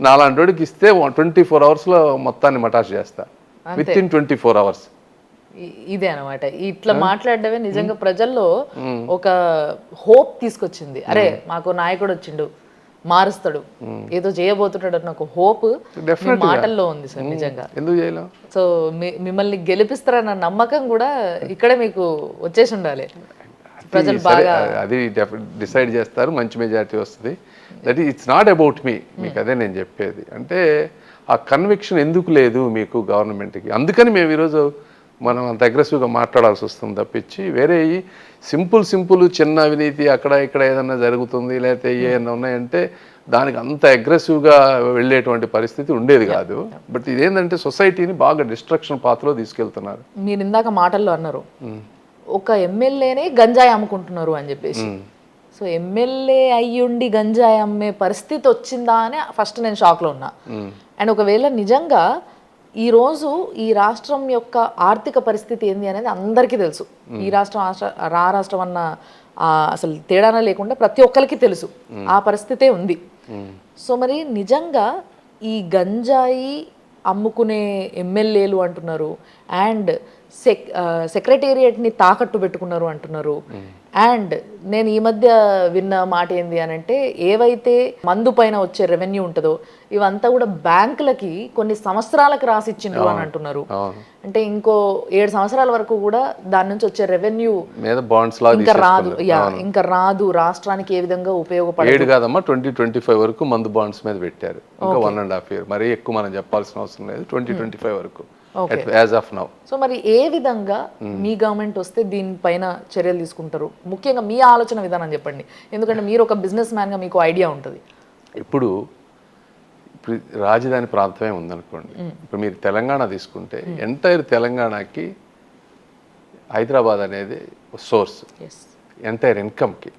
నాలాంటి వాడికి ఇస్తే 24 అవర్స్లో మొత్తాన్ని మటాష్ చేస్తా, విత్ ఇన్ 24 అవర్స్. ఇదే అనమాట, ఇట్లా మాట్లాడడమే నిజంగా ప్రజల్లో ఒక హోప్ తీసుకొచ్చింది. అరే మాకు నాయకుడు వచ్చిండు, మారుస్తాడు, ఏదో చేయబోతున్నాడు అన్న ఒక హోప్ మాటల్లో ఉంది సార్ నిజంగా. ఎందుకు చేయలేం? సో మిమ్మల్ని గెలిపిస్తారన్న నమ్మకం కూడా ఇక్కడే మీకు వచ్చేసి ఉండాలి. ప్రజలు బాగా అది డిసైడ్ చేస్తారు, మంచి మెజారిటీ వస్తుంది. That it's not about me. మీకు అదే నేను చెప్పేది. అంటే ఆ కన్విక్షన్ ఎందుకు లేదు మీకు గవర్నమెంట్కి? అందుకని మేము ఈరోజు మనం అంత అగ్రెసివ్గా మాట్లాడాల్సి వస్తుంది తప్పించి వేరే సింపుల్ చిన్న అవినీతి అక్కడ ఇక్కడ ఏదన్నా జరుగుతుంది లేకపోతే ఏమన్నా ఉన్నాయంటే దానికి అంత అగ్రెసివ్గా వెళ్ళేటువంటి పరిస్థితి ఉండేది కాదు. బట్ ఇదేంటంటే సొసైటీని బాగా డిస్ట్రక్షన్ పాత్రలో తీసుకెళ్తున్నారు. మీరు ఇందాక మాటల్లో అన్నారు ఒక ఎమ్మెల్యేనే గంజాయి అమ్ముకుంటున్నారు అని చెప్పేసి. సో ఎమ్మెల్యే అయ్యుండి గంజాయి అమ్మే పరిస్థితి వచ్చిందా అని ఫస్ట్ నేను షాక్లో ఉన్నా. అండ్ ఒకవేళ నిజంగా ఈరోజు ఈ రాష్ట్రం యొక్క ఆర్థిక పరిస్థితి ఏంది అనేది అందరికీ తెలుసు. ఈ రాష్ట్రం ఆ రాష్ట్రం అన్న అసలు తేడానే లేకుండా ప్రతి ఒక్కరికి తెలుసు ఆ పరిస్థితే ఉంది. సో మరి నిజంగా ఈ గంజాయి అమ్ముకునే ఎమ్మెల్యేలు అంటున్నారు, అండ్ సెక్రటేరియట్ని తాకట్టు పెట్టుకున్నారు అంటున్నారు. అండ్ నేను ఈ మధ్య విన్న మాట ఏంది అని అంటే ఏవైతే మందు పైన వచ్చే రెవెన్యూ ఉంటుందో ఇవంతా కూడా బ్యాంకులకి కొన్ని సంవత్సరాలకు రాసిచ్చిండ్రు అని అంటున్నారు. అంటే ఇంకో 7 సంవత్సరాల వరకు కూడా దాని నుంచి వచ్చే రెవెన్యూ ఇంకా రాదు రాష్ట్రానికి ఏ విధంగా ఉపయోగపడదు. కాదమ్మా 2025 వరకు మందు బాండ్స్ మీద పెట్టారు. ఇంకా 1.5 year మరీ ఎక్కువ మనం చెప్పాల్సిన అవసరం లేదు. 2025 వరకు యాజ్ ఆఫ్ నౌ. సో మరి ఏ విధంగా మీ గవర్నమెంట్ వస్తే దీనిపైన చర్యలు తీసుకుంటారు? ముఖ్యంగా మీ ఆలోచన విధానం చెప్పండి, ఎందుకంటే మీరు ఒక బిజినెస్ మ్యాన్గా మీకు ఐడియా ఉంటుంది. ఇప్పుడు రాజధాని ప్రాంతమే ఉందనుకోండి. ఇప్పుడు మీరు తెలంగాణ తీసుకుంటే ఎంటైర్ తెలంగాణకి హైదరాబాద్ అనేది సోర్స్ ఎంటైర్ ఇన్కమ్కి.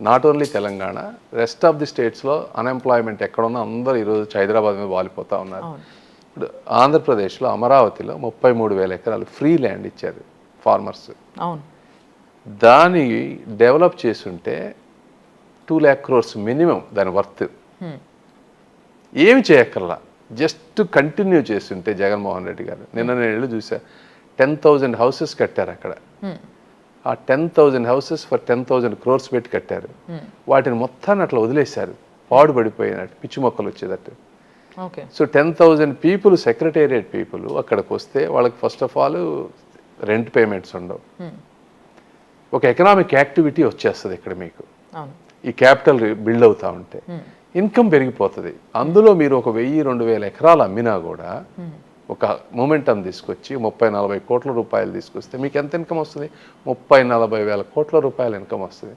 Not only Telangana, rest of the స్టేట్స్లో అన్ఎంప్లాయ్మెంట్ ఎక్కడున్నా అందరూ ఈరోజు హైదరాబాద్ మీద వాలిపోతూ ఉన్నారు. ఇప్పుడు ఆంధ్రప్రదేశ్లో అమరావతిలో 33,000 ఎకరాలు ఫ్రీ ల్యాండ్ ఇచ్చారు ఫార్మర్స్. దాన్ని డెవలప్ చేసుంటే 2 lakh crores మినిమం దాని వర్త్. ఏమి చేయక్కర్లా, జస్ట్ కంటిన్యూ చేస్తుంటే జగన్మోహన్ రెడ్డి గారు. నిన్న నేను వెళ్ళి చూసా, 10,000 హౌసెస్ కట్టారు అక్కడ. ఆ 10,000 హౌసెస్ ఫర్ 10,000 crores పెట్టి కట్టారు. వాటిని మొత్తాన్ని అట్లా వదిలేశారు, పాడుపడిపోయినట్టు, పిచ్చి మొక్కలు వచ్చేటట్టు. సో 10,000 పీపుల్, సెక్రటేరియట్ పీపుల్ అక్కడికి వస్తే వాళ్ళకి first of all rent payments ఉండవు. ఒక ఎకనామిక్ యాక్టివిటీ వచ్చేస్తుంది ఇక్కడ మీకు. ఈ క్యాపిటల్ బిల్డ్ అవుతా ఉంటే ఇన్కమ్ పెరిగిపోతుంది. అందులో మీరు ఒక 1,000-2,000 ఎకరాలు అమ్మినా కూడా ఒక మూమెంటం తీసుకొచ్చి 30-40 కోట్ల రూపాయలు తీసుకొస్తే మీకు ఎంత ఇన్కమ్ వస్తుంది? 30-40 వేల కోట్ల రూపాయల ఇన్కమ్ వస్తుంది.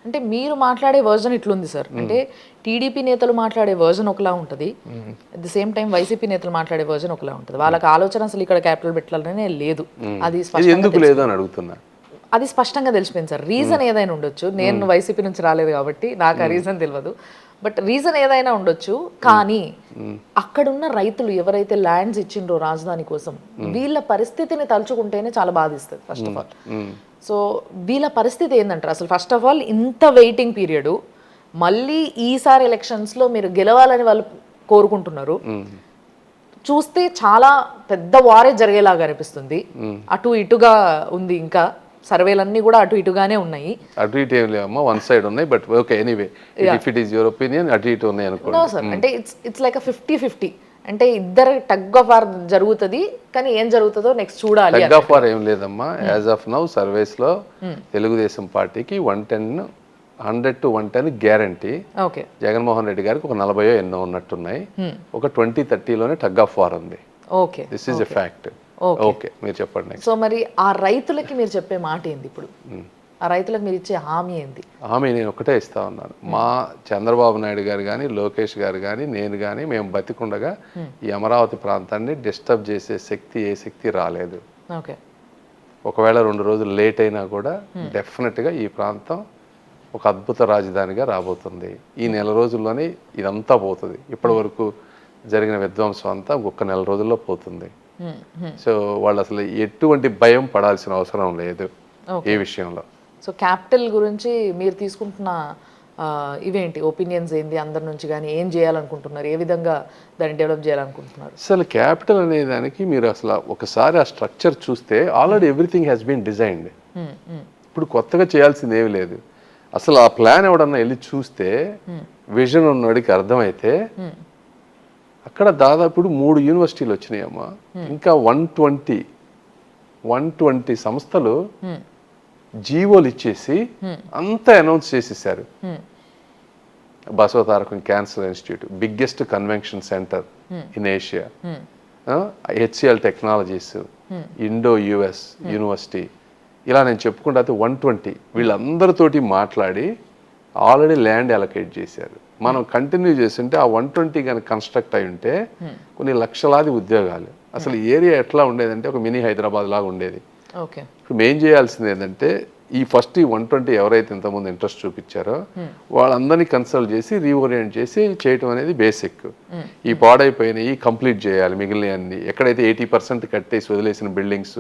అంటే మీరు మాట్లాడే వర్జన్ ఇట్లుంది సార్. అంటే టీడీపీ నేతలు మాట్లాడే వర్జన్ ఒకలా ఉంటుంది, at the same time YCP నేతలు మాట్లాడే వర్జన్ ఒకలా ఉంటుంది. వాళ్ళకి ఆలోచన అసలు ఇక్కడ క్యాపిటల్ పెట్టాలనే లేదు. అది ఎందుకు లేదు అని అడుగుతున్నా. అది స్పష్టంగా తెలిసిపోయింది సార్. రీజన్ ఏదైనా ఉండొచ్చు, నేను వైసీపీ నుంచి రాలేదు కాబట్టి నాకు ఆ రీజన్ తెలియదు. బట్ రీజన్ ఏదైనా ఉండొచ్చు, కానీ అక్కడున్న రైతులు ఎవరైతే ల్యాండ్స్ ఇచ్చిండ్రో రాజధాని కోసం, వీళ్ళ పరిస్థితిని తలుచుకుంటేనే చాలా బాధిస్తుంది ఫస్ట్ ఆఫ్ ఆల్. సో వీళ్ళ పరిస్థితి ఏంటంటారు అసలు? ఫస్ట్ ఆఫ్ ఆల్ ఇంత వెయిటింగ్ పీరియడ్, మళ్ళీ ఈసారి ఎలక్షన్స్లో మీరు గెలవాలని వాళ్ళు కోరుకుంటున్నారు. చూస్తే చాలా పెద్ద వారే జరిగేలాగా అనిపిస్తుంది. అటు ఇటుగా ఉంది, ఇంకా సర్వేలన్నీ కూడా అటు ఇటుగానే ఉన్నాయి. అటు ఇటు ఏం లేవమ్మా, వన్ సైడ్ ఉన్నాయి. But okay, anyway if it is your opinion, అటు ఇటు ఉన్నాయి అనుకోండి. సార్ అంటే ఇట్స్ లైక్ 50-50. అంటే ఇద్దరు టగ్ ఆఫ్ వార్ జరుగుతుంది, కానీ ఏం జరుగుతుందో నెక్స్ట్ చూడాలి. టగ్ ఆఫ్ వార్ ఏం లేదమ్మా. యాజ్ ఆఫ్ నౌ సర్వేస్ లో తెలుగుదేశం పార్టీకి 100 to 110 గ్యారంటీ. జగన్మోహన్ రెడ్డి గారికి ఒక 40 ఎన్నో ఉన్నట్టున్నాయి. ఒక 20-30లోనే టగ్ ఆఫ్ వార్ ఉంది. This is a fact. Okay, మీరు చెప్పండి. సో మరి ఆ రైతులకి మీరు చెప్పే మాట ఏంది ఇప్పుడు? ఆ రైతులకు మీరు ఇచ్చే హామీ ఏంది? హామీ నేను ఒకటే ఇస్తా ఉన్నాను. మా చంద్రబాబు నాయుడు గారు కానీ, లోకేష్ గారు కానీ, నేను కానీ, మేము బతికుండగా ఈ అమరావతి ప్రాంతాన్ని డిస్టర్బ్ చేసే శక్తి ఏ శక్తి రాలేదు. ఒకవేళ 2 రోజులు లేట్ అయినా కూడా డెఫినెట్గా ఈ ప్రాంతం ఒక అద్భుత రాజధానిగా రాబోతుంది. ఈ నెల రోజుల్లోనే ఇదంతా పోతుంది. ఇప్పటి వరకు జరిగిన విధ్వంసం అంతా ఒక్క నెల రోజుల్లో పోతుంది. సో వాళ్ళు అసలు ఎటువంటి భయం పడాల్సిన అవసరం లేదు ఈ విషయంలో. సో క్యాపిటల్ గురించి మీరు తీసుకుంటున్న ఇవేంటి ఒపీనియన్స్ ఏంటి అందరి నుంచి, కానీ ఏం చేయాలనుకుంటున్నారు, ఏ విధంగా దాన్ని డెవలప్ చేయాలనుకుంటున్నారు? అసలు క్యాపిటల్ అనే దానికి మీరు అసలు ఒకసారి ఆ స్ట్రక్చర్ చూస్తే already everything has been designed. ఇప్పుడు కొత్తగా చేయాల్సింది ఏమీ లేదు. అసలు ఆ ప్లాన్ ఎవడన్నా వెళ్ళి చూస్తే విజన్ ఉన్నవాడికి అర్థమైతే అక్కడ దాదాపు 3 యూనివర్సిటీలు వచ్చినాయమ్మా. ఇంకా 120 సంస్థలు జీవోలు ఇచ్చేసి అంతా అనౌన్స్ చేసేసారు. Basavatarakam cancer institute, biggest convention centre in Asia, HCl technologies, Indo US university, ఇలా నేను చెప్పుకుంటే అయితే 120 వీళ్ళందరితోటి మాట్లాడి ఆల్రెడీ ల్యాండ్ అలొకేట్ చేశారు. మనం కంటిన్యూ చేస్తుంటే ఆ 120 కనుక కన్స్ట్రక్ట్ అయి ఉంటే కొన్ని లక్షలాది ఉద్యోగాలు. అసలు ఏరియా ఎట్లా ఉండేదంటే ఒక మినీ హైదరాబాద్ లాగా ఉండేది. ఇప్పుడు మేం చేయాల్సింది ఏంటంటే ఈ ఫస్ట్ 120 ఎవరైతే ఇంతకుముందు ఇంట్రెస్ట్ చూపించారో వాళ్ళందరినీ కన్సల్ట్ చేసి రీఓరియంట్ చేసి చేయటం అనేది బేసిక్. ఈ పాడైపోయినవి కంప్లీట్ చేయాలి, మిగిలిన అన్ని ఎక్కడైతే 80% కట్టేసి వదిలేసిన బిల్డింగ్స్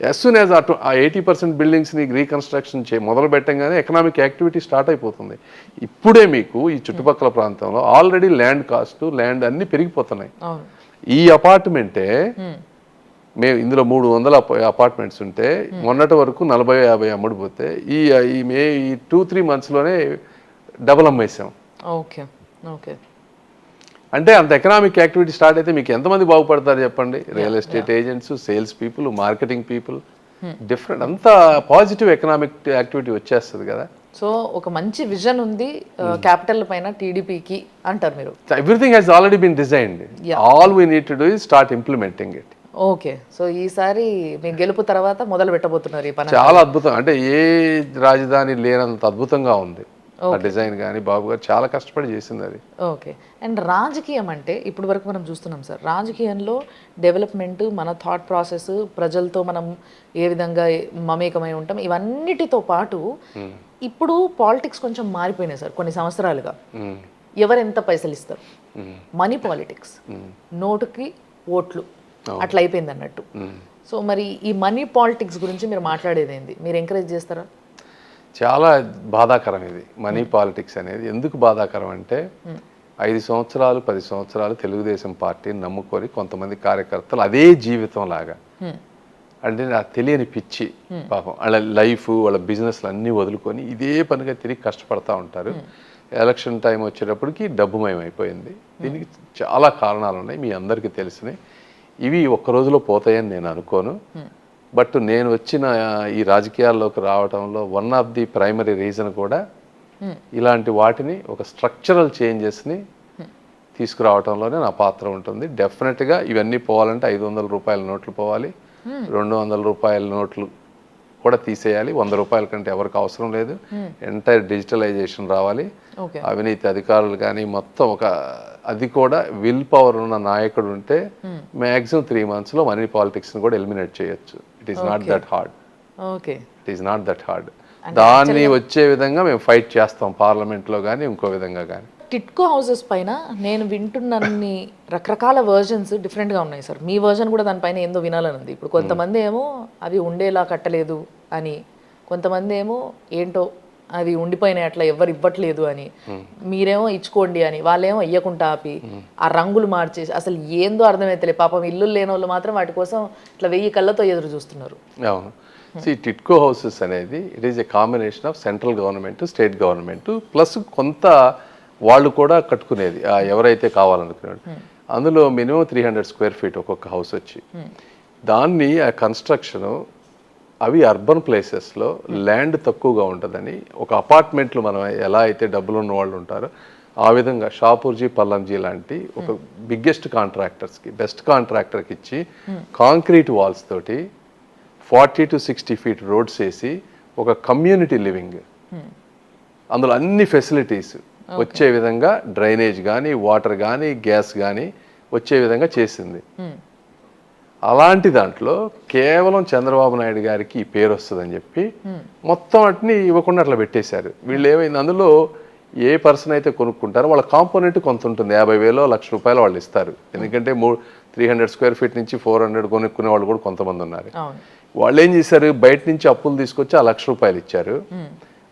యాజ్ సూన్ యాజ్ ఆ 80% బిల్డింగ్స్ని రీకన్స్ట్రక్షన్ మొదలు పెట్టంగానే ఎకనామిక్ యాక్టివిటీ స్టార్ట్ అయిపోతుంది. ఇప్పుడే మీకు ఈ చుట్టుపక్కల ప్రాంతంలో ఆల్రెడీ ల్యాండ్ కాస్ట్, ల్యాండ్ అన్ని పెరిగిపోతున్నాయి. ఈ అపార్ట్మెంటే మేము ఇందులో 300 అపార్ట్మెంట్స్ ఉంటే మొన్నటి వరకు 40-50 అమ్ముడిపోతే ఈ 2-3 మంత్స్లోనే డబుల్ అమ్మేసాం. Okay okay. అంటే అంత ఎకనామిక్ యాక్టివిటీ స్టార్ట్ అయితే మీకు ఎంతమంది బాగుపడతారు చెప్పండి? Real estate agents, sales people, marketing people, different అంతా పాజిటివ్ ఎకనామిక్ యాక్టివిటీ వచ్చేస్తుంది కదా. సో ఒక మంచి విజన్ ఉంది క్యాపిటల్ పైన టీడీపీకి అంటారు మీరు. Everything has already been designed, all we need to do is start implementing it. Okay. So ఈసారి మీ గెలుపు తర్వాత మొదలు పెట్టబోతున్నారు ఈ పని. చాలా అద్భుతం, అంటే ఏ రాజధాని లేనంత అద్భుతంగా ఉంది ఆ డిజైన్. కానీ బాబు గారు చాలా కష్టపడి చేసింది అది. ఓకే. అండ్ రాజకీయం అంటే ఇప్పుడు వరకు మనం చూస్తున్నాం సార్, రాజకీయంలో డెవలప్మెంట్, మన థాట్ ప్రాసెస్, ప్రజలతో మనం ఏ విధంగా మమేకమై ఉంటాం, ఇవన్నిటితో పాటు ఇప్పుడు పాలిటిక్స్ కొంచెం మారిపోయినాయి సార్ కొన్ని సంవత్సరాలుగా. ఎవరు ఎంత పైసలు ఇస్తారు, మనీ పాలిటిక్స్, నోటుకి ఓట్లు, అట్లా అయిపోయింది అన్నట్టు. సో మరి ఈ మనీ పాలిటిక్స్ గురించి మీరు మాట్లాడేది ఏంది, మీరు ఎంకరేజ్ చేస్తారా? చాలా బాధాకరం ఇది మనీ పాలిటిక్స్ అనేది. ఎందుకు బాధాకరం అంటే 5 సంవత్సరాలు 10 సంవత్సరాలు తెలుగుదేశం పార్టీని నమ్ముకొని కొంతమంది కార్యకర్తలు అదే జీవితం లాగా, అంటే నాకు తెలియని పిచ్చి పాపం, వాళ్ళ లైఫ్ వాళ్ళ బిజినెస్లు అన్నీ వదులుకొని ఇదే పనిగా తిరిగి కష్టపడతా ఉంటారు. ఎలక్షన్ టైం వచ్చేటప్పటికి డబ్బుమయం అయిపోయింది. దీనికి చాలా కారణాలు ఉన్నాయి, మీ అందరికీ తెలిసినాయి. ఇవి ఒక్క రోజులో పోతాయని నేను అనుకోను. బట్ నేను వచ్చిన ఈ రాజకీయాల్లోకి రావడంలో one of the primary reason కూడా ఇలాంటి వాటిని ఒక స్ట్రక్చరల్ చేంజెస్ని తీసుకురావడంలోనే నా పాత్ర ఉంటుంది. డెఫినెట్గా ఇవన్నీ పోవాలంటే 500 రూపాయల నోట్లు పోవాలి, 200 రూపాయల నోట్లు కూడా తీసేయాలి. 100 రూపాయల కంటే ఎవరికి అవసరం లేదు. ఎంటైర్ డిజిటలైజేషన్ రావాలి. అవినీతి అధికారులు కానీ మొత్తం అది కూడా విల్ పవర్ ఉన్న నాయకుడు ఉంటే మ్యాక్సిమం 3 monthsలో మనీ పాలిటిక్స్ని కూడా ఎలిమినేట్ చేయొచ్చు. It is not that hard. It is not that hard. దాన్ని వచ్చే విధంగా మేము ఫైట్ చేస్తాం పార్లమెంట్లో కానీ ఇంకో విధంగా కానీ. టిట్కో హౌసెస్ పైన నేను వింటున్నన్ని రకరకాల వర్జన్స్ డిఫరెంట్గా ఉన్నాయి సార్. మీ వర్జన్ కూడా దానిపైన ఏందో వినాలని ఉంది. ఇప్పుడు కొంతమంది ఏమో అవి ఉండేలా కట్టలేదు అని, కొంతమంది ఏమో ఏంటో అవి ఉండిపోయినాయి అట్లా ఎవరు ఇవ్వట్లేదు అని, మీరేమో ఇచ్చుకోండి అని, వాళ్ళేమో ఇయ్యకుండా ఆపి ఆ రంగులు మార్చేసి అసలు ఏందో అర్థమైతలే. పాపం ఇల్లు లేని వాళ్ళు మాత్రం వాటి కోసం ఇట్లా 1000 కళ్ళతో ఎదురు చూస్తున్నారు. అవును. టిట్కో హౌసెస్ అనేది it is a combination of central government, state government plus కొంత వాళ్ళు కూడా కట్టుకునేది ఎవరైతే కావాలనుకున్నాడు. అందులో మినిమం 300 square feet ఒక్కొక్క హౌస్ వచ్చి, దాన్ని ఆ కన్స్ట్రక్షను అవి అర్బన్ ప్లేసెస్లో ల్యాండ్ తక్కువగా ఉంటుందని ఒక అపార్ట్మెంట్లు మనం ఎలా అయితే డబ్బులు ఉన్న వాళ్ళు ఉంటారో ఆ విధంగా షాపూర్జీ, పల్లంజీ లాంటి ఒక బిగ్గెస్ట్ కాంట్రాక్టర్స్కి, బెస్ట్ కాంట్రాక్టర్కి ఇచ్చి కాంక్రీట్ వాల్స్ తోటి 40 to 60 feet రోడ్స్ వేసి ఒక కమ్యూనిటీ లివింగ్, అందులో అన్ని ఫెసిలిటీస్ వచ్చే విధంగా డ్రైనేజ్ కానీ, వాటర్ కానీ, గ్యాస్ కానీ వచ్చే విధంగా చేసింది. అలాంటి దాంట్లో కేవలం చంద్రబాబు నాయుడు గారికి ఈ పేరు వస్తుందని చెప్పి మొత్తం వాటిని ఇవ్వకుండా అట్లా పెట్టేశారు. వీళ్ళు ఏమైంది, అందులో ఏ పర్సన్ అయితే కొనుక్కుంటారో వాళ్ళ కాంపోనెంట్ కొంత ఉంటుంది, 50,000 1,00,000 వాళ్ళు ఇస్తారు. ఎందుకంటే 300 స్క్వేర్ ఫీట్ నుంచి 400 కొనుక్కునే వాళ్ళు కూడా కొంతమంది ఉన్నారు. వాళ్ళు ఏం చేశారు, బయట నుంచి అప్పులు తీసుకొచ్చి ఆ ₹1,00,000 ఇచ్చారు.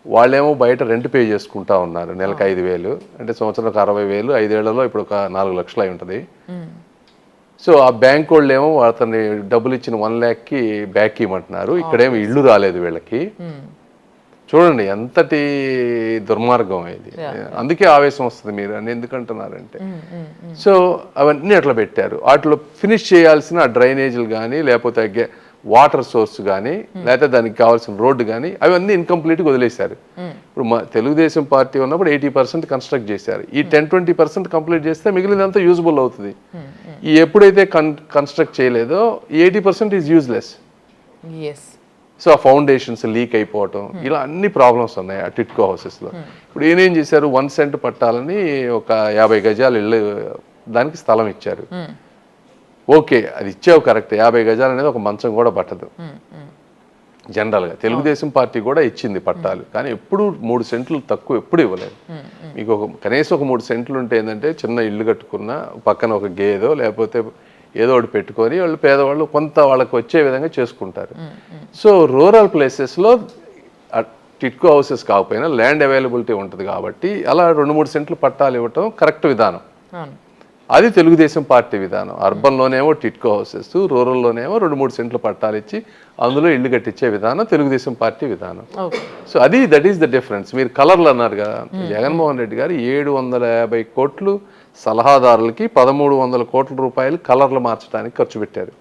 వాళ్ళేమో బయట రెంట్ పే చేసుకుంటా ఉన్నారు, నెలకు 5,000, అంటే సంవత్సరానికి 60,000, 5 ఏళ్లలో ఇప్పుడు ఒక 4 లక్షలు అయి ఉంటుంది. సో ఆ బ్యాంక్ వాళ్ళు ఏమో అతన్ని డబ్బులు ఇచ్చిన 1 lakh బ్యాక్ ఇవ్వమంటున్నారు. ఇక్కడేమో ఇల్లు రాలేదు వీళ్ళకి. చూడండి ఎంతటి దుర్మార్గం ఇది. అందుకే ఆవేశం వస్తుంది మీరు అని ఎందుకంటున్నారంటే. సో అవన్నీ అట్లా పెట్టారు. వాటిలో ఫినిష్ చేయాల్సిన డ్రైనేజీలు కానీ, లేకపోతే వాటర్ సోర్స్ కానీ, లేకపోతే దానికి కావాల్సిన రోడ్డు కానీ అవన్నీ ఇన్కంప్లీట్గా వదిలేశారు. ఇప్పుడు తెలుగుదేశం పార్టీ ఉన్నప్పుడు 80% కన్స్ట్రక్ట్ చేశారు. ఈ 10-20% కంప్లీట్ చేస్తే మిగిలినంతా యూజబుల్ అవుతుంది. ఈ ఎప్పుడైతే కన్స్ట్రక్ట్ చేయలేదో 80% ఈజ్ యూజ్లెస్. సో ఆ ఫౌండేషన్స్ లీక్ అయిపోవటం, ఇలా అన్ని ప్రాబ్లమ్స్ ఉన్నాయి ఆ టిట్కో హౌసెస్లో. ఇప్పుడు ఏం చేశారు, 1 cent పట్టాలని ఒక 50 గజాలు ఇల్లు దానికి స్థలం ఇచ్చారు. ఓకే, అది ఇచ్చావు కరెక్ట్. 50 గజాలు అనేది ఒక మంచం కూడా పట్టదు జనరల్గా. తెలుగుదేశం పార్టీ కూడా ఇచ్చింది పట్టాలు, కానీ ఎప్పుడు 3 సెంట్లు తక్కువ ఎప్పుడు ఇవ్వలేదు. మీకు కనీసం ఒక 3 సెంట్లు ఉంటే ఏంటంటే చిన్న ఇల్లు కట్టుకున్న పక్కన ఒక గేదో లేకపోతే ఏదో ఒకటి పెట్టుకొని వాళ్ళు పేదవాళ్ళు కొంత వాళ్ళకి వచ్చే విధంగా చేసుకుంటారు. సో రూరల్ ప్లేసెస్లో టిట్కో హౌసెస్ కాకపోయినా ల్యాండ్ అవైలబిలిటీ ఉంటుంది కాబట్టి అలా 2-3 సెంట్లు పట్టాలు ఇవ్వటం కరెక్ట్ విధానం. అది తెలుగుదేశం పార్టీ విధానం. అర్బన్లోనేమో టిట్కో హౌసెస్, రూరల్లోనేమో 2-3 సెంట్లు పట్టాలు ఇచ్చి అందులో ఇల్లు కట్టించే విధానం తెలుగుదేశం పార్టీ విధానం. So that is the difference. మీరు కలర్లు అన్నారు కదా, జగన్మోహన్ రెడ్డి గారు 750 కోట్లు సలహాదారులకి 1,300 కోట్ల రూపాయలు కలర్లు మార్చడానికి ఖర్చు పెట్టారు.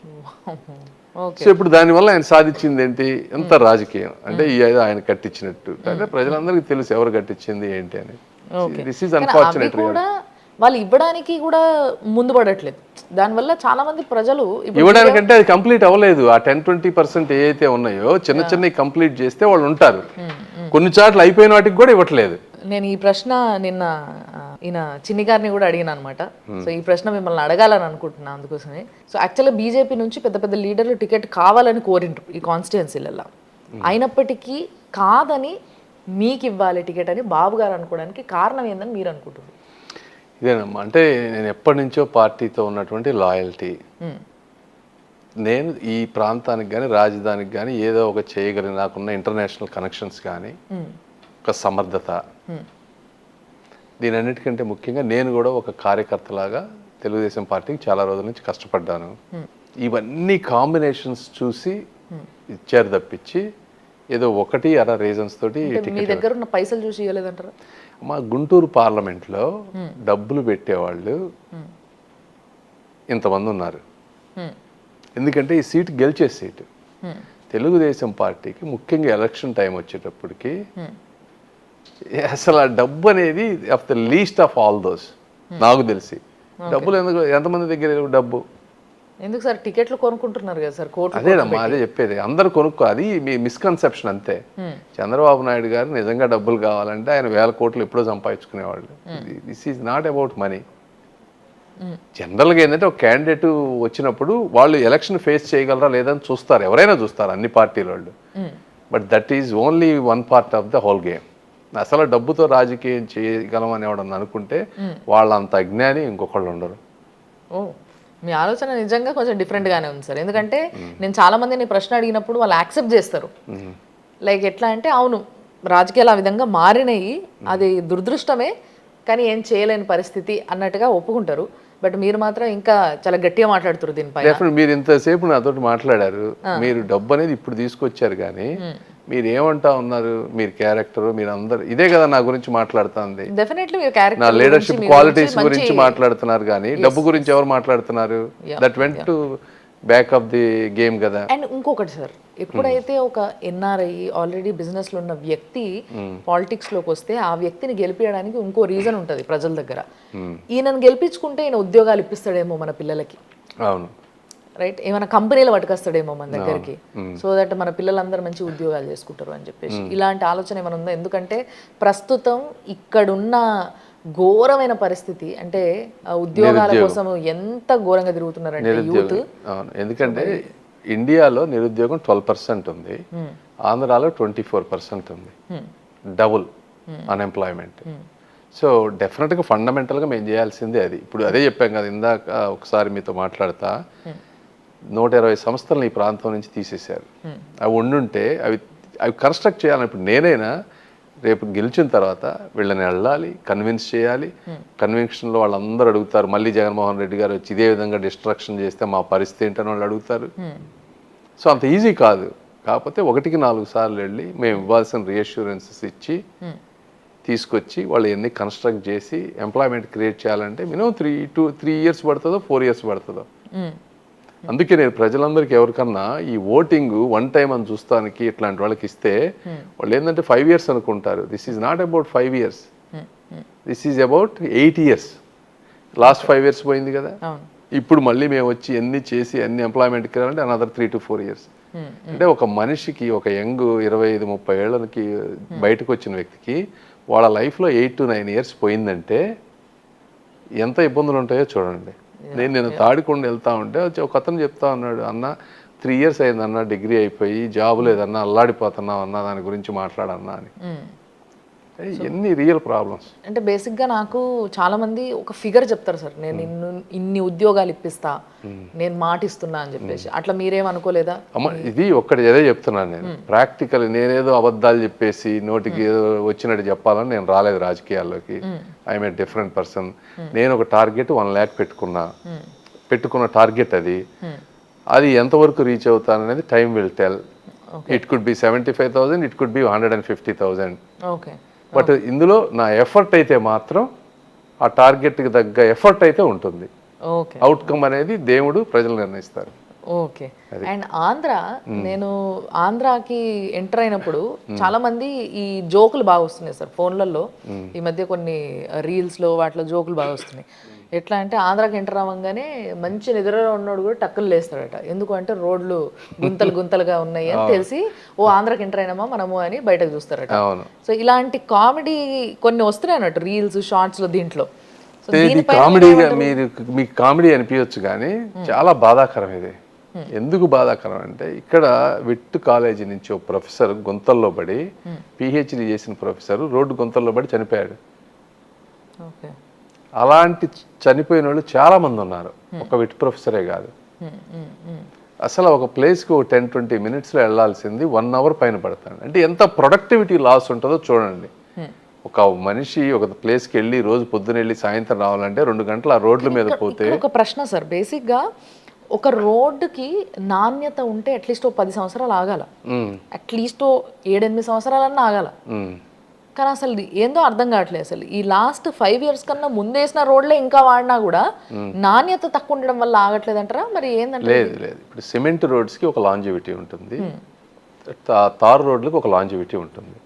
సో ఇప్పుడు దానివల్ల ఆయన సాధించింది ఏంటి, ఎంత రాజకీయం అంటే ఆయన కట్టించినట్టు. అంటే ప్రజలందరికీ తెలుసు ఎవరు కట్టించింది ఏంటి అని. This is unfortunate. వాళ్ళు ఇవ్వడానికి కూడా ముందు పడట్లేదు. దానివల్ల చాలా మంది ప్రజలు ఇవ్వడానికంటే అది కంప్లీట్ అవ్వలేదు. ఆ 10-20% ఏవైతే ఉన్నాయో చిన్న చిన్నవి కంప్లీట్ చేస్తే వాళ్ళు ఉంటారు. కొన్ని చోట్ల అయిపోయిన వాటికి కూడా ఇవ్వట్లేదు. నేను ఈ ప్రశ్న నిన్న ఈయన చిన్ని గారిని కూడా అడిగిన అనమాట. సో ఈ ప్రశ్న మిమ్మల్ని అడగాలని అనుకుంటున్నా అందుకోసమే. సో యాక్చువల్గా బీజేపీ నుంచి పెద్ద పెద్ద లీడర్లు టికెట్ కావాలని కోరింటారు ఈ కాన్స్టిట్యుయెన్సీలలో. అయినప్పటికీ కాదని మీకు ఇవ్వాలి టికెట్ అని బాబు గారు అనుకోవడానికి కారణం ఏందని మీరు అనుకుంటున్నారు? ఇదేనమ్మా, అంటే నేను ఎప్పటి నుంచో పార్టీతో ఉన్నటువంటి లాయల్టీ, నేను ఈ ప్రాంతానికి కానీ రాజధానికి కానీ ఏదో ఒక చేయగలిగిన నాకున్న ఇంటర్నేషనల్ కనెక్షన్స్ కానీ ఒక సమర్థత, దీనన్నిటికంటే ముఖ్యంగా నేను కూడా ఒక కార్యకర్తలాగా తెలుగుదేశం పార్టీకి చాలా రోజుల నుంచి కష్టపడ్డాను. ఇవన్నీ కాంబినేషన్స్ చూసి ఇచ్చారు తప్పించి ఏదో 1-2 రీజన్స్ తోటి. మీ దగ్గర ఉన్న పైసలు చూసి ఇవ్వలేదంటారా? మా గుంటూరు పార్లమెంట్లో డబ్బులు పెట్టేవాళ్ళు ఇంతమంది ఉన్నారు. ఎందుకంటే ఈ సీటు గెలిచే సీటు తెలుగుదేశం పార్టీకి. ముఖ్యంగా ఎలక్షన్ టైం వచ్చేటప్పటికి అసలు ఆ డబ్బు అనేది of the least of all those. నాకు తెలిసి డబ్బులు ఎందుకు, ఎంతమంది దగ్గర డబ్బు ఎందుకు సార్? టికెట్లు కొనుక్కుంటున్నారు కదా సార్, కోట్లు. అదేనమ్మా, అదే చెప్పేది. అందరు కొనుక్కో, అది మీ మిస్కన్సెప్షన్ అంతే. చంద్రబాబు నాయుడు గారు నిజంగా డబ్బులు కావాలంటే ఆయన 1000 కోట్లు ఎప్పుడో సంపాదించుకునేవాళ్ళు. This is not about money. జనరల్గా ఏంటంటే ఒక క్యాండిడేట్ వచ్చినప్పుడు వాళ్ళు ఎలక్షన్ ఫేస్ చేయగలరా లేదని చూస్తారు, ఎవరైనా చూస్తారు, అన్ని పార్టీల వాళ్ళు. But that is only 1 part of the whole game. అసలు డబ్బుతో రాజకీయం చేయగలం అని ఎవడన్నా అనుకుంటే వాళ్ళంత అజ్ఞాని ఇంకొకళ్ళు ఉండరు. మీ ఆలోచన నిజంగా కొంచెం డిఫరెంట్గానే ఉంది సార్. ఎందుకంటే నేను చాలా మందిని ప్రశ్న అడిగినప్పుడు వాళ్ళు యాక్సెప్ట్ చేస్తారు. లైక్ ఎట్లా అంటే, అవును రాజకీయాలు ఆ విధంగా మారినాయి, అది దురదృష్టమే, కానీ ఏం చేయలేని పరిస్థితి అన్నట్టుగా ఒప్పుకుంటారు. బట్ మీరు మాత్రం ఇంకా చాలా గట్టిగా మాట్లాడుతారు దీనిపై. మీరు ఇంతసేపు నాతో మాట్లాడారు, మీరు డబ్బు అనేది ఇప్పుడు తీసుకొచ్చారు, కానీ మీరు ఏమంటా ఉన్నారు, మీరు క్యారెక్టర్, మీరు అందరు ఇదే కదా నా గురించి మాట్లాడుతుంది. డెఫినెట్లీ మీరు క్యారెక్టర్, నా లీడర్షిప్ క్వాలిటీస్ గురించి మాట్లాడుతున్నారు, కానీ డబ్బు గురించి ఎవరు మాట్లాడుతున్నారు? That went to back of the game కదా. అండ్ ఇంకొకటి సార్, ఎప్పుడైతే ఒక ఎన్ఆర్ఐ ఆల్రెడీ బిజినెస్ లో ఉన్న వ్యక్తి పాలిటిక్స్ లోకి వస్తే ఆ వ్యక్తిని గెలిపించడానికి ఇంకో రీజన్ ఉంటుంది ప్రజల దగ్గర. ఈయనను గెలిపించుకుంటే ఈయన ఉద్యోగాలు ఇప్పిస్తాడేమో మన పిల్లలకి, అవును రైట్, ఏమైనా కంపెనీలు పట్టుకొస్తాడేమో మన దగ్గరికి, సో దట్ మన పిల్లలందరూ మంచి ఉద్యోగాలు చేసుకుంటారు అని చెప్పేసి ఇలాంటి ఆలోచన ఏమైనా ఉందా? ఎందుకంటే ప్రస్తుతం ఇక్కడున్న ఘోరమైన పరిస్థితి. అంటే ఉద్యోగాల కోసం ఎంత ఘోరంగా తిరుగుతున్నారంటే యూత్. అవును, ఎందుకంటే ఇండియాలో నిరుద్యోగం 12% ఉంది, ఆంధ్రాలో 24% ఉంది, డబుల్ అన్ఎంప్లాయ్మెంట్. సో డెఫినెట్గా ఫండమెంటల్గా మేము చేయాల్సిందే అది. ఇప్పుడు అదే చెప్పాం కదా ఇందాక ఒకసారి మీతో మాట్లాడతా, 120 సంస్థలను ఈ ప్రాంతం నుంచి తీసేశారు. అవి ఉండుంటే అవి కన్స్ట్రక్ట్ చేయాలి. ఇప్పుడు నేనైనా రేపు గెలిచిన తర్వాత వీళ్ళని వెళ్ళాలి, కన్విన్స్ చేయాలి. కన్విన్షన్లో వాళ్ళందరూ అడుగుతారు, మళ్ళీ జగన్మోహన్ రెడ్డి గారు వచ్చి ఇదే విధంగా డిస్ట్రక్షన్ చేస్తే మా పరిస్థితి ఏంటని వాళ్ళు అడుగుతారు. సో అంత ఈజీ కాదు. కాకపోతే 1కి 4 సార్లు వెళ్ళి మేము ఇవ్వాల్సిన రీఅష్యూరెన్సెస్ ఇచ్చి తీసుకొచ్చి వాళ్ళు ఎన్ని కన్స్ట్రక్ట్ చేసి ఎంప్లాయ్మెంట్ క్రియేట్ చేయాలంటే మినిమం 3 years పడుతుందో 4 years పడుతుందో. అందుకే నేను ప్రజలందరికీ ఎవరికన్నా ఈ ఓటింగ్ వన్ టైం అని చూస్తానికి ఇట్లాంటి వాళ్ళకి ఇస్తే వాళ్ళు ఏంటంటే 5 years అనుకుంటారు. This is not about 5 years, this is about 8 years. Last 5 years పోయింది కదా, ఇప్పుడు మళ్ళీ మేము వచ్చి ఎన్ని చేసి అన్ని ఎంప్లాయ్మెంట్కి వెళ్ళాలంటే అనదర్ 3 to 4 years. అంటే ఒక మనిషికి, ఒక యంగ్ 25-30 ఏళ్ళకి బయటకు వచ్చిన వ్యక్తికి వాళ్ళ లైఫ్లో 8 to 9 years పోయిందంటే ఎంత ఇబ్బందులు ఉంటాయో చూడండి. నేను తాడికొండ వెళ్తా ఉంటే ఒక అతను చెప్తా ఉన్నాడు, అన్న 3 years అయిందన్న డిగ్రీ అయిపోయి జాబ్ లేదన్నా, అల్లాడిపోతున్నావు అన్న, దాని గురించి మాట్లాడన్నా అని. ఎన్ని రియల్ ప్రాబ్లమ్స్ అంటే బేసిక్గా నాకు చాలా మంది ఒక ఫిగర్ చెప్తారు సార్, నేను ఇన్ని ఉద్యోగాలు ఇప్పిస్తా, నేను మాటిస్తున్నా అని చెప్పేసి. అట్లా మీరేమనుకోలేదా? అమ్మ ఇది ఒక్కటి ఏదో చెప్తున్నాను నేను, ప్రాక్టికల్. నేనేదో అబద్ధాలు చెప్పేసి నోటికి ఏదో వచ్చినట్టు చెప్పాలని నేను రాలేదు రాజకీయాల్లోకి. I'm a different person. నేను ఒక టార్గెట్ 1 lakh పెట్టుకున్న టార్గెట్ అది ఎంతవరకు రీచ్ అవుతాననేది time will tell. It could be 75,000, it could be 150,000. Okay, but ఇందులో నా ఎఫర్ట్ అయితే మాత్రం ఆ టార్గెట్కి తగ్గ ఎఫర్ట్ అయితే ఉంటుంది. అవుట్కమ్ అనేది దేవుడు, ప్రజలు నిర్ణయిస్తారు. ఓకే. అండ్ నేను ఆంధ్రాకి ఎంటర్ అయినప్పుడు చాలా మంది ఈ జోకులు బాగా వస్తున్నాయి సార్ ఫోన్లలో. ఈ మధ్య కొన్ని రీల్స్లో వాటిలో జోకులు బాగా వస్తున్నాయి. ఎట్లా అంటే ఆంధ్రాకి ఎంటర్ అవ్వగానే మంచి నిద్రలో ఉన్నోడు కూడా టక్కులు లేస్తాడట. ఎందుకంటే రోడ్లు గుంతలుగా ఉన్నాయి అని తెలిసి, ఓ ఆంధ్రాకి ఎంటర్ అయినామా మనము అని బయటకు చూస్తారట. సో ఇలాంటి కామెడీ కొన్ని వస్తున్నాయి అన్నట్టు రీల్స్, షార్ట్స్లో. దీంట్లో కామెడీగా మీకు కామెడీ అనిపించచ్చు కానీ చాలా బాధాకరం ఇది. ఎందుకు బాధాకరం అంటే, ఇక్కడ విట్టు కాలేజీ నుంచి ఒక ప్రొఫెసర్ గుంతల్లో పడి, పిహెచ్డి చేసిన ప్రొఫెసర్ రోడ్డు గుంతల్లో పడి చనిపోయాడు. అలాంటి చనిపోయిన వాళ్ళు చాలా మంది ఉన్నారు, ఒక విట్ ప్రొఫెసరే కాదు. అసలు ఒక ప్లేస్కి ఒక 10-20 minutesలో వెళ్ళాల్సింది 1 hour పైన పడతాడు. అంటే ఎంత ప్రొడక్టివిటీ లాస్ ఉంటుందో చూడండి. ఒక మనిషి ఒక ప్లేస్కి వెళ్ళి రోజు పొద్దున వెళ్ళి సాయంత్రం రావాలంటే 2 గంటలు ఆ రోడ్ల మీద పోతే. ఒక ప్రశ్న సార్, బేసిక్గా ఒక రోడ్డుకి నాణ్యత ఉంటే అట్లీస్ట్ 10 సంవత్సరాలు ఆగాల, అట్లీస్ట్ 7-8 సంవత్సరాలన్నా ఆగాల. కానీ అసలు ఏందో అర్థం కావట్లేదు. అసలు ఈ లాస్ట్ 5 years కన్నా ముందేసిన రోడ్లే ఇంకా వాడినా కూడా నాణ్యత తక్కువ ఉండడం వల్ల ఆగట్లేదు అంటారా? మరి ఏంటంటే లేదు, ఇప్పుడు సిమెంట్ రోడ్స్కి ఒక లాంజివిటీ ఉంటుంది, తార్ రోడ్లకు ఒక లాంజివిటీ ఉంటుంది.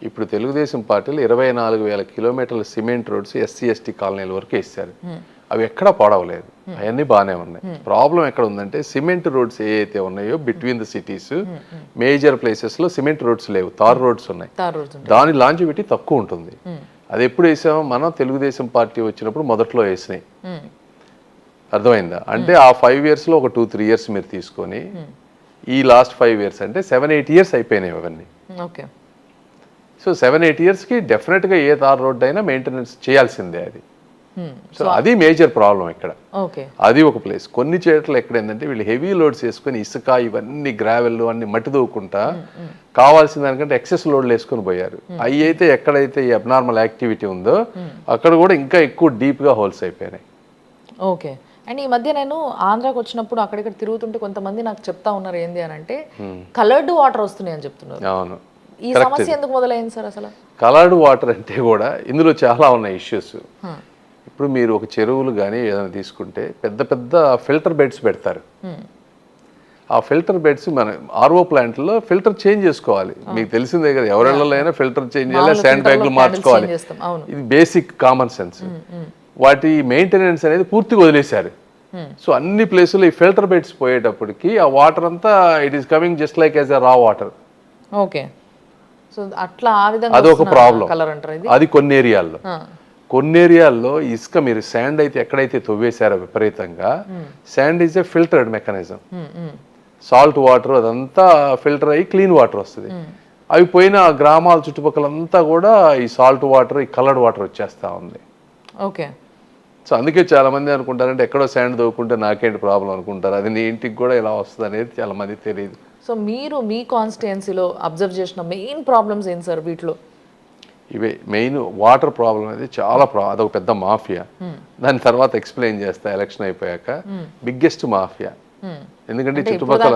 ఇప్పుడు తెలుగుదేశం పార్టీలు 24,000 kilometers సిమెంట్ రోడ్స్ SC/ST కాలనీల వరకు వేస్తారు. అవి ఎక్కడా పాడవలేదు, అవన్నీ బాగానే ఉన్నాయి. ప్రాబ్లం ఎక్కడ ఉందంటే, సిమెంట్ రోడ్స్ ఏవైతే ఉన్నాయో బిట్వీన్ ద సిటీస్, మేజర్ ప్లేసెస్లో సిమెంట్ రోడ్స్ లేవు, తార్ రోడ్స్ ఉన్నాయి. దాని లాంజివిటీ తక్కువ ఉంటుంది. అది ఎప్పుడు వేసామో మనం, తెలుగుదేశం పార్టీ వచ్చినప్పుడు మొదట్లో వేసినాయి. అర్థమైందా? అంటే ఆ 5 yearsలో ఒక 2-3 years మీరు తీసుకొని, ఈ లాస్ట్ 5 years అంటే 7-8 years అయిపోయినాయి అవన్నీ. సో 7-8 yearsకి డెఫినెట్గా ఏ తార్ రోడ్ అయినా మెయింటెనెన్స్ చేయాల్సిందే అది. సో అది మేజర్ ప్రాబ్లం ఇక్కడ. అది ఒక ప్లేస్. కొన్ని చోట్ల ఎక్కడ ఏంటంటే, వీళ్ళు హెవీ లోడ్స్ వేసుకొని ఇసుక ఇవన్నీ గ్రావెల్ అన్ని మట్టి దూకుంటా కావాల్సిన దానికంటే ఎక్సెస్ లోడ్లు వేసుకొని పోయారు. అవి అయితే ఎక్కడైతే ఈ అబ్నార్మల్ యాక్టివిటీ ఉందో అక్కడ కూడా ఇంకా ఎక్కువ డీప్గా హోల్స్ అయిపోయినాయి. ఓకే. అండ్ ఈ మధ్య నేను ఆంధ్రాకి వచ్చినప్పుడు అక్కడిక్కడ తిరుగుతుంటే కొంతమంది నాకు చెప్తా ఉన్నారు, ఏంది అని అంటే కలర్డ్ వాటర్ వస్తున్నాయి అని చెప్తున్నారు. అవును. ఈ సమస్య ఎందుకు మొదలైంది సార్? అసలు కలర్డ్ వాటర్ అంటే కూడా ఇందులో చాలా ఉన్నాయి ఇష్యూస్. ఇప్పుడు మీరు ఒక చెరువులు కానీ ఏదైనా తీసుకుంటే పెద్ద పెద్ద ఫిల్టర్ బెడ్స్ పెడతారు. ఆ ఫిల్టర్ బెడ్స్ మన ఆర్ఓ ప్లాంట్లో ఫిల్టర్ చేంజ్ చేసుకోవాలి. మీకు తెలిసిందే కదా, ఎవరెళ్ళలో అయినా ఫిల్టర్ చేంజ్ చేయాలి, శాండ్ బ్యాగ్లు మార్చుకోవాలి. ఇది బేసిక్ కామన్ సెన్స్. వాటి మెయింటెనెన్స్ అనేది పూర్తిగా వదిలేశారు. సో అన్ని ప్లేసుల్లో ఈ ఫిల్టర్ బెడ్స్ పోయేటప్పటికి ఆ వాటర్ అంతా it is coming just like as a రా వాటర్. ఓకే. సో అట్లా ఆ విధంగా అదొక ప్రాబ్లం. అది కొన్ని ఏరియాల్లో. కొన్ని ఏరియాల్లో ఇసుక మీరు శాండ్ అయితే ఎక్కడైతే తవ్వేశారో విపరీతంగా, sand is a filtered mechanism. Salt water అదంతా ఫిల్టర్ అయ్యి క్లీన్ వాటర్ వస్తుంది. అవి పోయిన గ్రామాల చుట్టుపక్కలంతా కూడా ఈ సాల్ట్ వాటర్, ఈ కలర్డ్ వాటర్ వచ్చేస్తూ ఉంది. ఓకే. సో అందుకే చాలా మంది అనుకుంటారంటే ఎక్కడో శాండ్ తవ్వుకుంటే నాకేంటి ప్రాబ్లం అనుకుంటారు. అది నీ ఇంటికి కూడా ఇలా వస్తుంది అనేది చాలా మంది తెలియదు. సో మీరు మీ కాన్స్టిట్యుయెన్సీలో అబ్జర్వ్ చేసిన మెయిన్ ప్రాబ్లమ్స్ ఏంటి సార్ వీటిలో? ఇవే మెయిన్ వాటర్ ప్రాబ్లం అనేది చాలా అదొక పెద్ద మాఫియా. దాని తర్వాత ఎక్స్ప్లెయిన్ చేస్తా ఎలక్షన్ అయిపోయాక. Biggest mafia. ఎందుకంటే చుట్టుపక్కల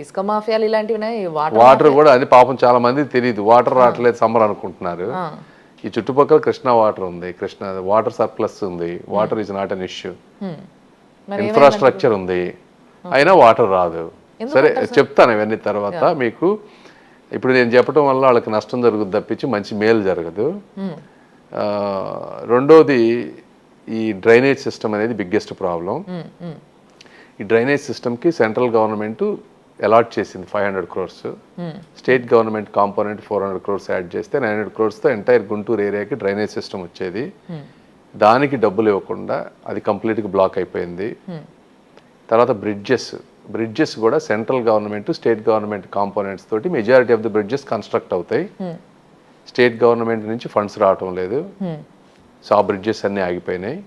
ఇసుక మాఫియాలు ఇలాంటివి వాటర్ కూడా అది పాపం చాలా మంది తెలియదు. వాటర్ రావట్లేదు సమ్మర్ అనుకుంటున్నారు. ఈ చుట్టుపక్కల కృష్ణా వాటర్ ఉంది, కృష్ణా వాటర్ సర్ప్లస్ ఉంది. Water is not an issue. Infrastructure ఉంది, అయినా వాటర్ రాదు. సరే చెప్తాను ఇవన్నీ తర్వాత మీకు. ఇప్పుడు నేను చెప్పడం వల్ల వాళ్ళకి నష్టం జరుగుతుంది తప్పించి మంచి మేలు జరగదు. రెండోది ఈ డ్రైనేజ్ సిస్టమ్ అనేది బిగ్గెస్ట్ ప్రాబ్లం. ఈ డ్రైనేజ్ సిస్టమ్కి సెంట్రల్ గవర్నమెంట్ అలాట్ చేసింది 500 crores. State government component 400 crores add చేస్తే 900 crores-తో ఎంటైర్ గుంటూరు ఏరియాకి డ్రైనేజ్ సిస్టమ్ వచ్చేది. దానికి డబ్బులు ఇవ్వకుండా అది కంప్లీట్గా బ్లాక్ అయిపోయింది. తర్వాత బ్రిడ్జెస్ కూడా central government, state government components తోటి majority of the bridges construct అవుతాయి. స్టేట్ గవర్నమెంట్ నుంచి ఫండ్స్ రావటం లేదు. సో ఆ బ్రిడ్జెస్ అన్నీ ఆగిపోయినాయి.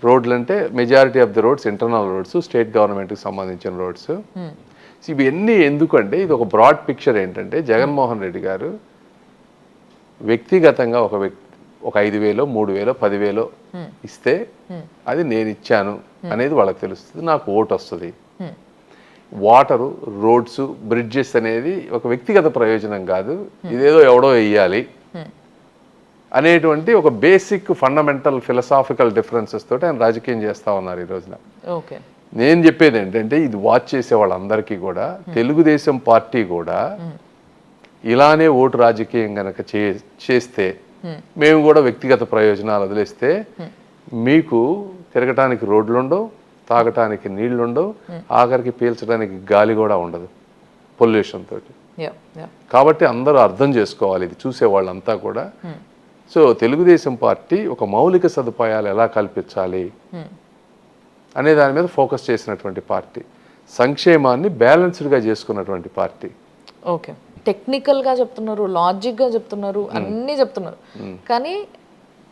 రోడ్లు అంటే majority of the roads internal roads, state గవర్నమెంట్కి సంబంధించిన రోడ్స్. ఇవన్నీ ఎందుకంటే ఇది ఒక బ్రాడ్ పిక్చర్ ఏంటంటే జగన్మోహన్ రెడ్డి గారు వ్యక్తిగతంగా ఒక 5,000, 3,000, 10,000 ఇస్తే అది నేను ఇచ్చాను అనేది వాళ్ళకి తెలుస్తుంది. నాకు ఓటు వస్తుంది. వాటరు, రోడ్స్, బ్రిడ్జెస్ అనేది ఒక వ్యక్తిగత ప్రయోజనం కాదు, ఇదేదో ఎవడో వెయ్యాలి అనేటువంటి ఒక బేసిక్ ఫండమెంటల్ ఫిలసాఫికల్ డిఫరెన్సెస్ తోటి ఆయన రాజకీయం చేస్తూ ఉన్నారు ఈ రోజున. నేను చెప్పేది ఏంటంటే ఇది వాచ్ చేసే వాళ్ళందరికీ కూడా తెలుగుదేశం పార్టీ కూడా ఇలానే ఓటు రాజకీయం కనుక చేస్తే, మేము కూడా వ్యక్తిగత ప్రయోజనాలు వదిలేస్తే మీకు తిరగటానికి రోడ్లు ఉండవు, తాగటానికి నీళ్లు ఉండవు, ఆఖరికి పీల్చడానికి గాలి కూడా ఉండదు పొల్యూషన్ తోటి. కాబట్టి అందరూ అర్థం చేసుకోవాలి ఇది చూసే వాళ్ళంతా కూడా. సో తెలుగుదేశం పార్టీ ఒక మౌలిక సదుపాయాలు ఎలా కల్పించాలి అనే దాని మీద ఫోకస్ చేసినటువంటి పార్టీ, సంక్షేమాన్ని బ్యాలెన్స్డ్గా చేసుకున్నటువంటి పార్టీ. ఓకే. టెక్నికల్గా చెప్తున్నారు, లాజిక్గా చెప్తున్నారు, అన్నీ చెప్తున్నారు. కానీ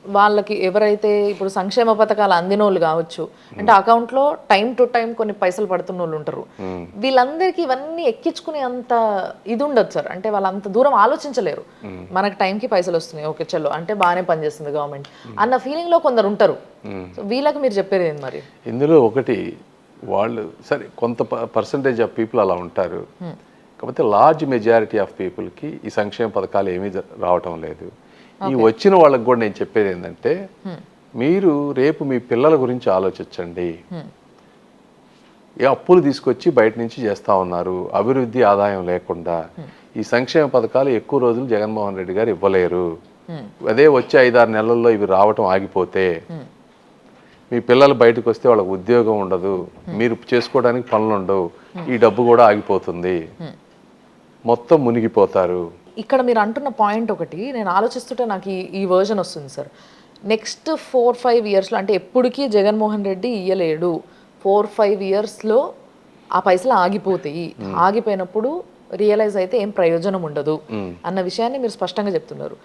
వాళ్ళకి ఎవరైతే ఇప్పుడు సంక్షేమ పథకాలు అందినోళ్ళు కావచ్చు, అంటే అకౌంట్లో టైం టు టైం కొన్ని పైసలు పడుతున్న వాళ్ళు ఉంటారు. వీళ్ళందరికీ ఇవన్నీ ఎక్కించుకునే అంత ఇది ఉండదు సార్. అంటే వాళ్ళు అంత దూరం ఆలోచించలేరు. మనకు టైంకి పైసలు వస్తున్నాయి, ఓకే చలో అంటే బాగానే పనిచేస్తుంది గవర్నమెంట్ అన్న ఫీలింగ్లో కొందరు ఉంటారు. వీళ్ళకి మీరు చెప్పేది ఏంటి మరి? ఇందులో ఒకటి వాళ్ళు సరే కొంత పర్సంటేజ్ ఆఫ్ పీపుల్ అలా ఉంటారు. కాకపోతే లార్జ్ మెజారిటీ ఆఫ్ పీపుల్కి ఈ సంక్షేమ పథకాలు ఏమీ రావటం లేదు. ఈ వచ్చిన వాళ్ళకి కూడా నేను చెప్పేది ఏంటంటే మీరు రేపు మీ పిల్లల గురించి ఆలోచించండి. ఏ అప్పులు తీసుకొచ్చి బయట నుంచి చేస్తూ ఉన్నారు, అభివృద్ధి ఆదాయం లేకుండా. ఈ సంక్షేమ పథకాలు ఎక్కువ రోజులు జగన్మోహన్ రెడ్డి గారు ఇవ్వలేరు. అదే వచ్చే 5-6 నెలల్లో ఇవి రావటం ఆగిపోతే మీ పిల్లలు బయటకు వస్తే వాళ్ళకి ఉద్యోగం ఉండదు, మీరు చేసుకోవడానికి పనులు ఉండవు, ఈ డబ్బు కూడా ఆగిపోతుంది, మొత్తం మునిగిపోతారు. ఇక్కడ మీరు అంటున్న పాయింట్ ఒకటి నేను ఆలోచిస్తుంటే నాకు ఈ వర్జన్ వస్తుంది సార్. నెక్స్ట్ 4-5 ఇయర్స్లో అంటే ఎప్పటికీ జగన్మోహన్ రెడ్డి ఇయ్యలేడు, 4-5 ఇయర్స్లో ఆ పైసలు ఆగిపోతాయి. ఆగిపోయినప్పుడు రియలైజ్ అయితే ఏం ప్రయోజనం ఉండదు అన్న విషయాన్ని మీరు స్పష్టంగా చెప్తున్నారు.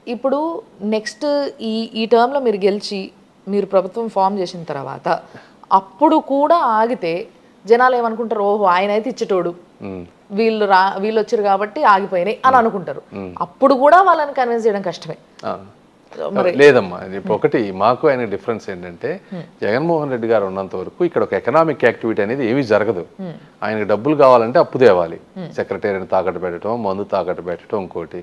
ఇప్పుడు నెక్స్ట్ ఈ టర్మ్లో మీరు గెలిచి మీరు ప్రభుత్వం ఫామ్ చేసిన తర్వాత అప్పుడు కూడా ఆగితే జనాలు ఏమనుకుంటారు, ఓహో ఆయన అయితే ఇచ్చేటోడు, వీళ్ళు వచ్చారు కాబట్టి ఆగిపోయినాయి అని అనుకుంటారు. అప్పుడు కూడా వాళ్ళని కన్విన్స్ చేయడం కష్టమే. లేదమ్మా, ఒకటి మాకు ఆయన డిఫరెన్స్ ఏంటంటే జగన్మోహన్ రెడ్డి గారు ఉన్నంత వరకు ఇక్కడ ఒక ఎకనామిక్ యాక్టివిటీ అనేది ఏమీ జరగదు. ఆయనకు డబ్బులు కావాలంటే అప్పు తేవాలి, సెక్రటరీని తాకట్టు పెట్టడం, మందు తాకట్టు పెట్టడం, ఇంకోటి.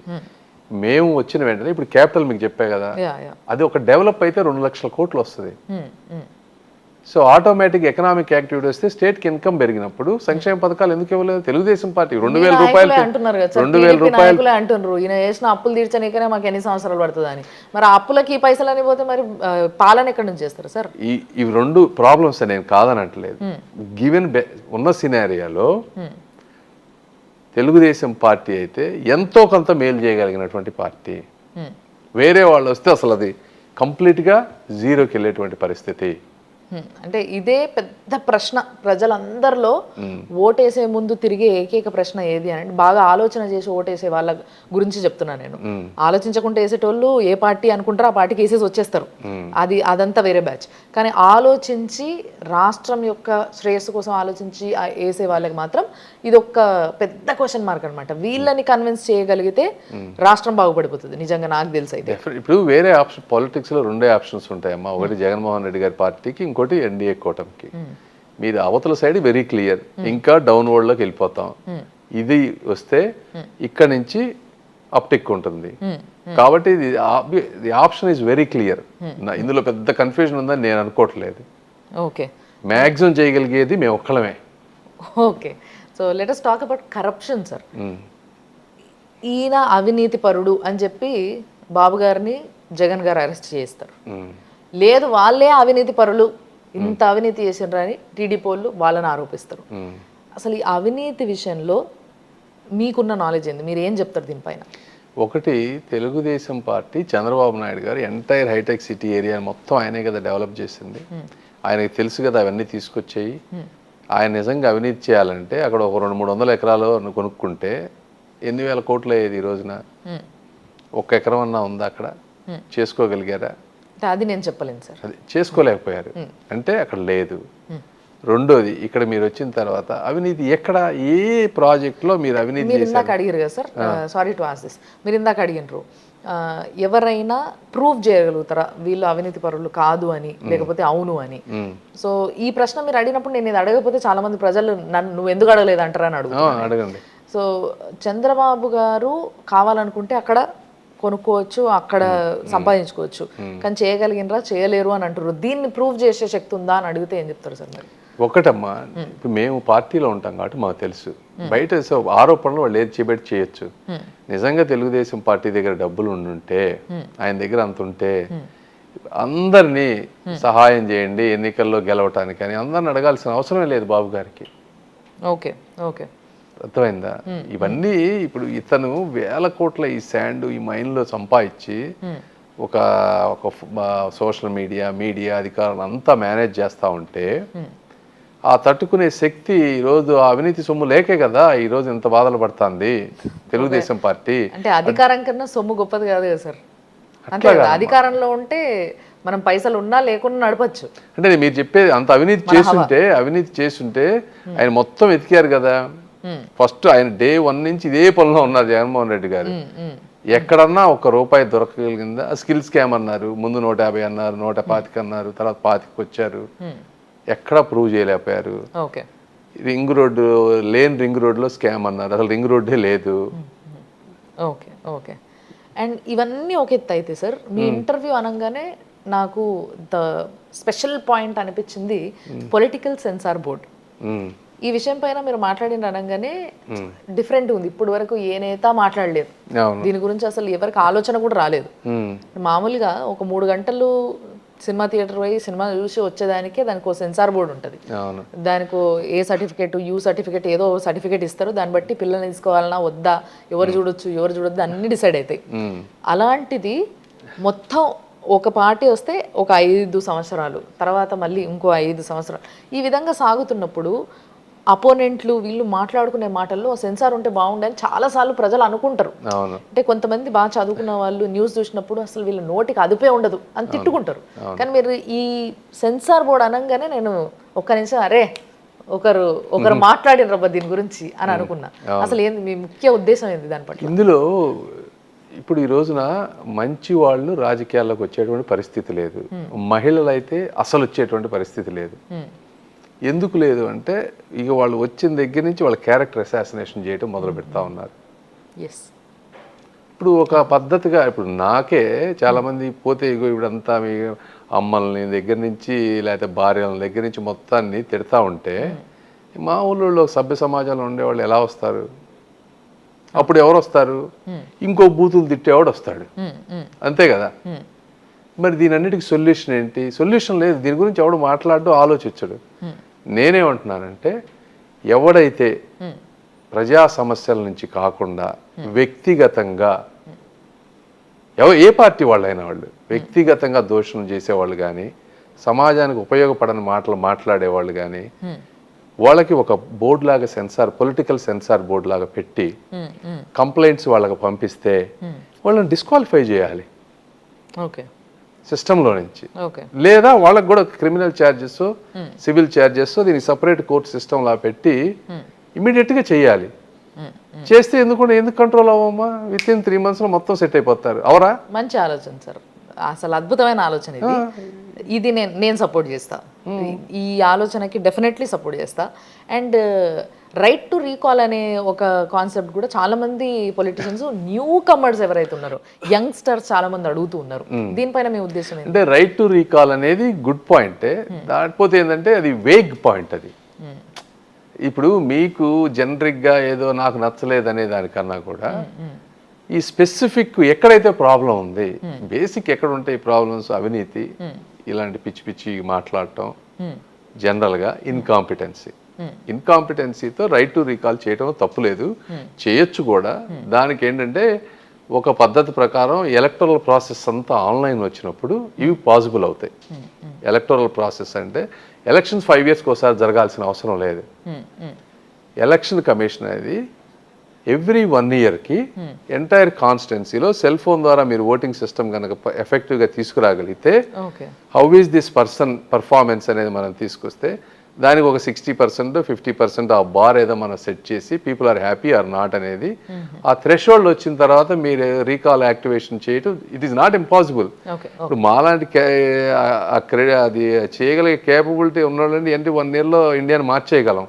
మేము వచ్చిన వెంటనే ఇప్పుడు క్యాపిటల్ మీకు చెప్పే కదా, అది ఒక డెవలప్ అయితే 2 లక్షల కోట్లు వస్తుంది. సో ఆటోమేటిక్ ఎకనామిక్ యాక్టివిటీ వస్తే స్టేట్కి ఇన్కమ్ పెరిగినప్పుడు సంక్షేమ పథకాలు ఎందుకు ఇవ్వలేదు? తెలుగుదేశం పార్టీ 2,000 రూపాయలు అంటున్నారు కదా, 2,000 రూపాయలు అంటున్నారు. ఈయన వేసిన అప్పులు తీర్చనీకనే మాకు ఎన్ని సంవత్సరాలు పడుతుంది అని. మరి ఆ అప్పులకి ఈ పైసలు అని పోతే మరి పాలన ఎక్కడి నుంచి చేస్తారు సార్? ఇవి 2 ప్రాబ్లమ్స్ నేను కాదనట్లేదు. గివెన్ ఉన్న సినారియాలో తెలుగుదేశం పార్టీ అయితే ఎంతో కొంత మేలు చేయగలిగినటువంటి పార్టీ. వేరే వాళ్ళు వస్తే అసలు అది కంప్లీట్గా జీరోకి వెళ్ళేటువంటి పరిస్థితి. అంటే ఇదే పెద్ద ప్రశ్న ప్రజలందరిలో. ఓటేసే ముందు తిరిగే ఏకైక ప్రశ్న ఏది అని బాగా ఆలోచన చేసి ఓటేసే వాళ్ళ గురించి చెప్తున్నా నేను. ఆలోచించకుండా వేసేటోళ్ళు ఏ పార్టీ అనుకుంటారో ఆ పార్టీకి వేసేసి వచ్చేస్తారు, అదంతా వేరే బ్యాచ్. కానీ ఆలోచించి రాష్ట్రం యొక్క శ్రేయస్సు కోసం ఆలోచించి వేసే వాళ్ళకి మాత్రం ఇది ఒక పెద్ద క్వశ్చన్ మార్క్ అనమాట. వీళ్ళని కన్విన్స్ చేయగలిగితే రాష్ట్రం బాగుపడిపోతుంది నిజంగా, నాకు తెలిసి అయితే. ఇప్పుడు వేరే ఆప్షన్ పాలిటిక్స్లో రెండే ఆప్షన్స్ ఉంటాయమ్మా. ఒకటి జగన్మోహన్ రెడ్డి గారి పార్టీకి, ఇంకోటి ఎన్డీఏ కూటమికి. మీరు అవతల సైడ్ వెరీ క్లియర్, ఇంకా డౌన్వర్డ్ లోకి వెళ్ళిపోతాం. ఇది వస్తే ఇక్కడ నుంచి అప్టిక్ ఉంటుంది. కాబట్టి the option is very clear. ఇందులో పెద్ద కన్ఫ్యూజన్ ఉందని నేను అనుకోవట్లేదు. ఓకే, మ్యాక్సిమం చేయగలిగేది మేము ఒక్కళ్ళమే. Okay, so let us talk about corruption sir. ఈయన అవినీతి పరుడు అని చెప్పి బాబు గారిని జగన్ గారు అరెస్ట్ చేస్తారు. లేదు వాళ్ళే అవినీతి పరులు, ఇంత అవినీతి చేసిండ్రని టీడీపీ వాళ్ళు వాళ్ళని ఆరోపిస్తారు. అసలు ఈ అవినీతి విషయంలో మీకున్న నాలెడ్జ్ ఏంది, మీరు ఏం చెప్తారు దీనిపైన? ఒకటి, తెలుగుదేశం పార్టీ చంద్రబాబు నాయుడు గారు ఎంటైర్ హైటెక్ సిటీ ఏరియా మొత్తం ఆయనే కదా డెవలప్ చేసింది. ఆయనకి తెలుసు కదా అవన్నీ తీసుకొచ్చాయి. ఆయన నిజంగా అవినీతి చేయాలంటే అక్కడ ఒక 200-300 ఎకరాలు కొనుక్కుంటే ఎన్ని వేల కోట్లు అయ్యేది ఈ రోజున? ఒక్క ఎకరం అన్నా ఉందా అక్కడ? చేసుకోగలిగారా? అది నేను చెప్పలేను సార్. అది చేసుకోలేకపోయారు అంటే అక్కడ లేదు. రెండోది, ఇక్కడ మీరు వచ్చిన తర్వాత అవినీతి ఎక్కడ, ఏ ప్రాజెక్ట్లో మీరు అవినీతి మీరు ఇందాక అడిగారు కదా sir, sorry to ask this, మీరు ఇందాక అడిగినారు ఎవరైనా ప్రూవ్ చేయగలుగుతారా వీళ్ళు అవినీతి పరులు కాదు అని, లేకపోతే అవును అని? సో ఈ ప్రశ్న మీరు అడిగినప్పుడు నేను ఇది అడగకపోతే చాలా మంది ప్రజలు నన్ను నువ్వు ఎందుకు అడగలేదు అంటారని అడగండి. సో చంద్రబాబు గారు కావాలనుకుంటే అక్కడ కొనుక్కోవచ్చు, అక్కడ సంపాదించుకోవచ్చు, కానీ చేయగలిగినరా చేయలేరు అని అంటారు. దీన్ని ప్రూవ్ చేసే శక్తి ఉందా అని అడిగితే ఏం చెప్తారు సార్ మరి? ఒకటమ్మా, ఇప్పుడు మేము పార్టీలో ఉంటాం కాబట్టి మాకు తెలుసు బయట ఆరోపణలు వాళ్ళు ఏది చేపెట్టి చేయొచ్చు. నిజంగా తెలుగుదేశం పార్టీ దగ్గర డబ్బులు ఉండుంటే, ఆయన దగ్గర అంత ఉంటే అందరినీ సహాయం చేయండి ఎన్నికల్లో గెలవటానికి అని అందరిని అడగాల్సిన అవసరమే లేదు బాబు గారికి. ఓకే, ఓకే, అర్థమైందా? ఇవన్నీ ఇప్పుడు ఇతను వేల కోట్ల ఈ శాండ్ ఈ మైన్లో సంపాదించి ఒక సోషల్ మీడియా అధికారులు అంతా మేనేజ్ చేస్తూ ఉంటే ఆ తట్టుకునే శక్తి ఈరోజు ఆ అవినీతి సొమ్ము లేకే కదా ఈరోజు ఇంత బాధలు పడుతుంది తెలుగుదేశం పార్టీ. అంటే అధికారం కన్నా సొమ్ము గొప్పది కాదు కదా సార్. అంతే కదా, అధికారంలో ఉంటే మనం పైసలు ఉన్నా లేకున్నా నడపచ్చు. అంటే మీరు చెప్పేది అంత అవినీతి చేస్తుంటే ఆయన మొత్తం ఎతికారు కదా. ఫస్ట్ ఆయన డే 1 నుంచి ఇదే పనిలో ఉన్నారు జగన్మోహన్ రెడ్డి గారు. ఎక్కడన్నా ₹1 దొరకగలిగిందా? స్కిల్ స్కామ్ అన్నారు, ముందు 150 అన్నారు, 125 అన్నారు, తర్వాత 25కి వచ్చారు. ఎక్కడా ప్రూవ్ చేయలేకపోయారు. రింగ్ రోడ్డు లేని రింగ్ రోడ్లో స్కామ్ అన్నారు, అసలు రింగ్ రోడ్డే లేదు. Okay, okay. అండ్ ఇవన్నీ ఒక ఎత్తు అయితే సార్, మీ ఇంటర్వ్యూ అనగానే నాకు ద స్పెషల్ పాయింట్ అనిపించింది పొలిటికల్ సెన్సార్ బోర్డ్. ఈ విషయం పైన మీరు మాట్లాడిన అనగానే డిఫరెంట్ ఉంది. ఇప్పుడు వరకు ఏ నేత మాట్లాడలేదు దీని గురించి, అసలు ఎవరికి ఆలోచన కూడా రాలేదు. మామూలుగా ఒక 3 గంటలు సినిమా థియేటర్ పోయి సినిమా చూసి వచ్చేదానికే దానికి ఒక సెన్సార్ బోర్డు ఉంటుంది. దానికి ఏ సర్టిఫికేట్, యూ సర్టిఫికేట్, ఏదో సర్టిఫికేట్ ఇస్తారు. దాన్ని బట్టి పిల్లల్ని తీసుకోవాలన్నా వద్దా, ఎవరు చూడొచ్చు ఎవరు చూడొద్దు అన్ని డిసైడ్ అవుతాయి. అలాంటిది మొత్తం ఒక పార్టీ వస్తే ఒక 5 సంవత్సరాలు తర్వాత మళ్ళీ ఇంకో 5 సంవత్సరాలు ఈ విధంగా సాగుతున్నప్పుడు అపోనెంట్లు వీళ్ళు మాట్లాడుకునే మాటల్లో సెన్సార్ ఉంటే బాగుండని చాలాసార్లు ప్రజలు అనుకుంటారు. అంటే కొంతమంది బాగా చదువుకున్న వాళ్ళు న్యూస్ చూసినప్పుడు అసలు వీళ్ళ నోటికి అదుపే ఉండదు అని తిట్టుకుంటారు. కానీ మీరు ఈ సెన్సార్ బోర్డు అనగానే నేను ఒక్క నిమిషం అరే ఒకరు మాట్లాడినరబ్బా దీని గురించి అని అనుకున్నా. అసలు ఏంది మీ ముఖ్య ఉద్దేశం ఏంది దాని పట్ల? ఇందులో ఇప్పుడు ఈ రోజున మంచి వాళ్ళు రాజకీయాల్లోకి వచ్చేటువంటి పరిస్థితి లేదు, మహిళలు అయితే అసలు వచ్చేటువంటి పరిస్థితి లేదు. ఎందుకు లేదు అంటే ఇక వాళ్ళు వచ్చిన దగ్గర నుంచి వాళ్ళ క్యారెక్టర్ అసాసినేషన్ చేయడం మొదలు పెడతా ఉన్నారు. ఇప్పుడు ఒక పద్ధతిగా ఇప్పుడు నాకే చాలామంది పోతే ఇగో ఇప్పుడంతా మీ అమ్మల్ని దగ్గర నుంచి లేకపోతే భార్యల దగ్గర నుంచి మొత్తాన్ని తిడతా ఉంటే మా ఊళ్ళో సభ్య సమాజంలో ఉండేవాళ్ళు ఎలా వస్తారు? అప్పుడు ఎవరు వస్తారు? ఇంకో బూతులు తిట్టేవాడు వస్తాడు, అంతే కదా. మరి దీని అన్నిటికీ సొల్యూషన్ ఏంటి? సొల్యూషన్ లేదు, దీని గురించి ఎవడు మాట్లాడడం ఆలోచించడు. నేనేమంటున్నానంటే ఎవడైతే ప్రజా సమస్యల నుంచి కాకుండా వ్యక్తిగతంగా ఏ పార్టీ వాళ్ళైనా వాళ్ళు వ్యక్తిగతంగా దోషణం చేసేవాళ్ళు కానీ సమాజానికి ఉపయోగపడని మాటలు మాట్లాడేవాళ్ళు కానీ వాళ్ళకి ఒక బోర్డు లాగా పొలిటికల్ సెన్సార్ బోర్డు లాగా పెట్టి కంప్లైంట్స్ వాళ్ళకి పంపిస్తే వాళ్ళని డిస్క్వాలిఫై చేయాలి ఓకే సిస్టంలో నుంచి. ఓకే లేదా వాళ్ళకి కూడా క్రిమినల్ ఛార్జెస్ సివిల్ ఛార్జెస్ దీనికి సపరేట్ కోర్ట్ సిస్టమ్ లా పెట్టి ఇమీడియట్గా చేయాలి. చేస్తే ఎందుకు కంట్రోల్ అవ్వమ్మా? విత్ ఇన్ 3 months మొత్తం సెట్ అయిపోతారు. అవరా? మంచి ఆలోచన సార్, అసలు అద్భుతమైన ఆలోచన ఇది. ఇది నేను సపోర్ట్ చేస్తా, ఈ ఆలోచనకి డెఫినెట్లీ సపోర్ట్ చేస్తా. అండ్ రైట్ టు రీకాల్ అనే ఒక కాన్సెప్ట్ కూడా చాలా మంది పొలిటీషియన్స్ న్యూ కమర్స్ ఎవరైతే ఉన్నారో యంగ్స్టర్స్ చాలా మంది అడుగుతూ ఉన్నారు. దీనిపైన మీ ఉద్దేశం ఏంటి? అంటే రైట్ టు రీకాల్ అనేది గుడ్ పాయింటే, దాటిపోతే ఏంటంటే అది వేగ్ పాయింట్. అది ఇప్పుడు మీకు జనరిక్గా ఏదో నాకు నచ్చలేదు అనే దానికన్నా కూడా ఈ స్పెసిఫిక్ ఎక్కడైతే ప్రాబ్లం ఉంది, బేసిక్ ఎక్కడ ఉంటాయి ప్రాబ్లమ్స్, అవినీతి, ఇలాంటి పిచ్చి పిచ్చి మాట్లాడటం, జనరల్గా ఇన్కాంపిటెన్సీతో రైట్ టు రీకాల్ చేయటం తప్పులేదు, చేయొచ్చు కూడా. దానికి ఏంటంటే ఒక పద్ధతి ప్రకారం ఎలక్టరల్ ప్రాసెస్ అంతా ఆన్లైన్ వచ్చినప్పుడు ఇవి పాసిబుల్ అవుతాయి. ఎలక్టరల్ ప్రాసెస్ అంటే ఎలక్షన్స్ 5 yearsకి ఒకసారి జరగాల్సిన అవసరం లేదు. ఎలక్షన్ కమిషన్ అనేది ఎవ్రీ 1 yearకి ఎంటైర్ కాన్స్టిట్యున్సీలో సెల్ ఫోన్ ద్వారా మీరు ఓటింగ్ సిస్టమ్ కనుక ఎఫెక్టివ్గా తీసుకురాగలిగితే how is this person performance అనేది మనం తీసుకొస్తే దానికి ఒక 60% 50% ఆ బార్ ఏదో మనం సెట్ చేసి people are happy or not అనేది ఆ థ్రెషోల్డ్ వచ్చిన తర్వాత మీరు రీకాల్ యాక్టివేషన్ చేయటం ఇట్ ఈస్ నాట్ ఇంపాసిబుల్. ఇప్పుడు మాలాంటి అది చేయగలిగే కేపబిలిటీ ఉన్న వాళ్ళని 1 yearలో ఇండియాని మార్చేయగలం.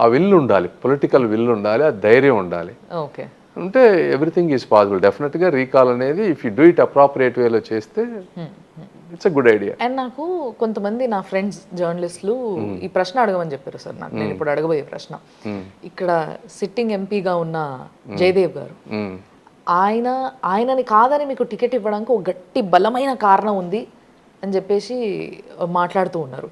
ఆ విల్ ఉండాలి, పొలిటికల్ విల్ ఉండాలి, ఆ ధైర్యం ఉండాలి. అంటే ఎవ్రీథింగ్ ఈజ్ పాసిబుల్. డెఫినెట్గా రీకాల్ అనేది if you do it appropriate వేలో చేస్తే it's a good idea. And నాకు కొంతమంది నా ఫ్రెండ్స్ జర్నలిస్టులు ఈ ప్రశ్న అడగమని చెప్పారు సార్ నాకు. నేను ఇప్పుడు అడగబోయే ప్రశ్న, ఇక్కడ సిట్టింగ్ ఎంపీగా ఉన్న జయదేవ్ గారు, ఆయనని కాదని మీకు టికెట్ ఇవ్వడానికి ఒక గట్టి బలమైన కారణం ఉంది అని చెప్పేసి మాట్లాడుతూ ఉన్నారు.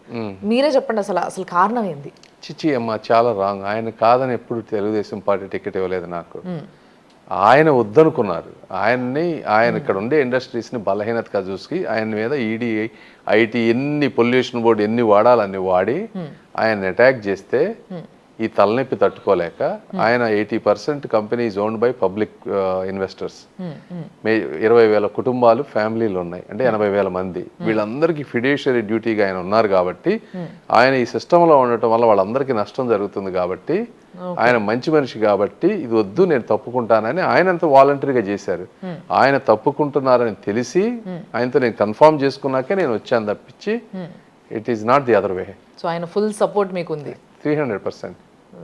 మీరే చెప్పండి, అసలు కారణం ఏంది? చిచ్చి అమ్మ, చాలా రాంగ్. ఆయన కాదని ఎప్పుడు తెలుగుదేశం పార్టీ టికెట్ ఇవ్వలేదు నాకు. ఆయన వద్దనుకున్నారు. ఆయన ఇక్కడ ఉండే ఇండస్ట్రీస్ని బలహీనతగా చూసి ఆయన మీద ఈడీ ఐటీ ఎన్ని పొల్యూషన్ బోర్డు ఎన్ని వాడాలన్నీ వాడి ఆయన అటాక్ చేస్తే ఈ తలనొప్పి తట్టుకోలేక ఆయన 80% company is owned by public investors. 20,000 కుటుంబాలు ఫ్యామిలీలు ఉన్నాయి, అంటే 80,000 మంది. వీళ్ళందరికీ ఫిడ్యూషియరీ డ్యూటీగా ఆయన ఉన్నారు కాబట్టి ఆయన ఈ సిస్టంలో ఉండటం వల్ల వాళ్ళందరికీ నష్టం జరుగుతుంది కాబట్టి ఆయన మంచి మనిషి కాబట్టి ఇది వద్దు నేను తప్పుకుంటానని ఆయన అంత వాలంటరీగా చేశారు. ఆయన తప్పుకుంటున్నారని తెలిసి ఆయనతో నేను కన్ఫర్మ్ చేసుకున్నాకే నేను వచ్చాను తప్పించి it is not the other way. So ఆయన ఫుల్ సపోర్ట్ మీకు ఉంది? 300%.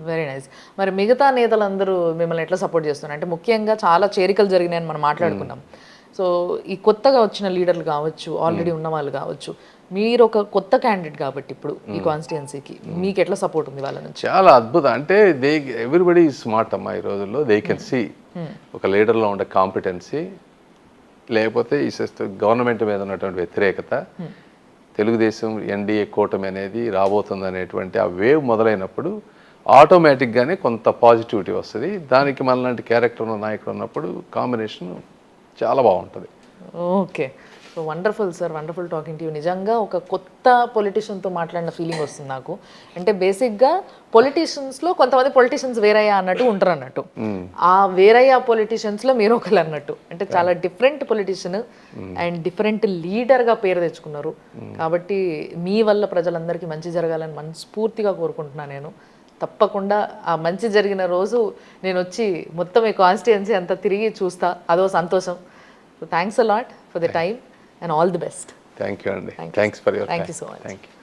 Very nice. మరి మిగతా నేతలందరూ మిమ్మల్ని ఎట్లా సపోర్ట్ చేస్తున్నారు? అంటే ముఖ్యంగా చాలా చేరికలు జరిగినాయని మనం మాట్లాడుకున్నాం. సో ఈ కొత్తగా వచ్చిన లీడర్లు కావచ్చు, ఆల్రెడీ ఉన్న వాళ్ళు కావచ్చు, మీరు ఒక కొత్త క్యాండిడేట్ కాబట్టి ఇప్పుడు ఈ కాన్స్టిట్యున్సీకి మీకు ఎట్లా సపోర్ట్ ఉంది వాళ్ళ నుంచి? చాలా అద్భుతం. అంటే ఎవ్రీబడి ఈజ్ స్మార్ట్ అమ్మా. ఈ రోజుల్లో దే కెన్ సీ ఒక లీడర్లో ఉండే కాంపిటెన్సీ, లేకపోతే ఈ గవర్నమెంట్ మీద ఉన్నటువంటి వ్యతిరేకత, తెలుగుదేశం ఎన్డీఏ కూటమి అనేది రాబోతుంది అనేటువంటి ఆ వేవ్ మొదలైనప్పుడు ఆటోమేటిక్గానే కొంత పాజిటివిటీ వస్తుంది. దానికి మనలాంటి క్యారెక్టర్ ఉన్న నాయకుడు ఉన్నప్పుడు కాంబినేషన్ చాలా బాగుంటుంది. Okay, so wonderful sir, wonderful talking to you. నిజంగా ఒక కొత్త పొలిటీషియన్తో మాట్లాడిన ఫీలింగ్ వస్తుంది నాకు. అంటే బేసిక్గా పొలిటీషియన్స్లో కొంతమంది పొలిటీషియన్స్ వేరయ్యా అన్నట్టు ఉంటారు అన్నట్టు, ఆ వేరయ్యా పొలిటీషియన్స్లో మీరు ఒకరు అన్నట్టు. అంటే చాలా డిఫరెంట్ పొలిటీషియన్ అండ్ డిఫరెంట్ లీడర్గా పేరు తెచ్చుకున్నారు. కాబట్టి మీ వల్ల ప్రజలందరికీ మంచి జరగాలని మనస్ఫూర్తిగా కోరుకుంటున్నాను నేను. తప్పకుండా ఆ మంచి జరిగిన రోజు నేను వచ్చి మొత్తం ఈ కాన్స్టిట్యుయెన్సీ అంతా తిరిగి చూస్తా, అదో సంతోషం. So thanks a lot for the time and all the best. Thank you, Andy. Thanks for your time. Thank you so much. Thank you.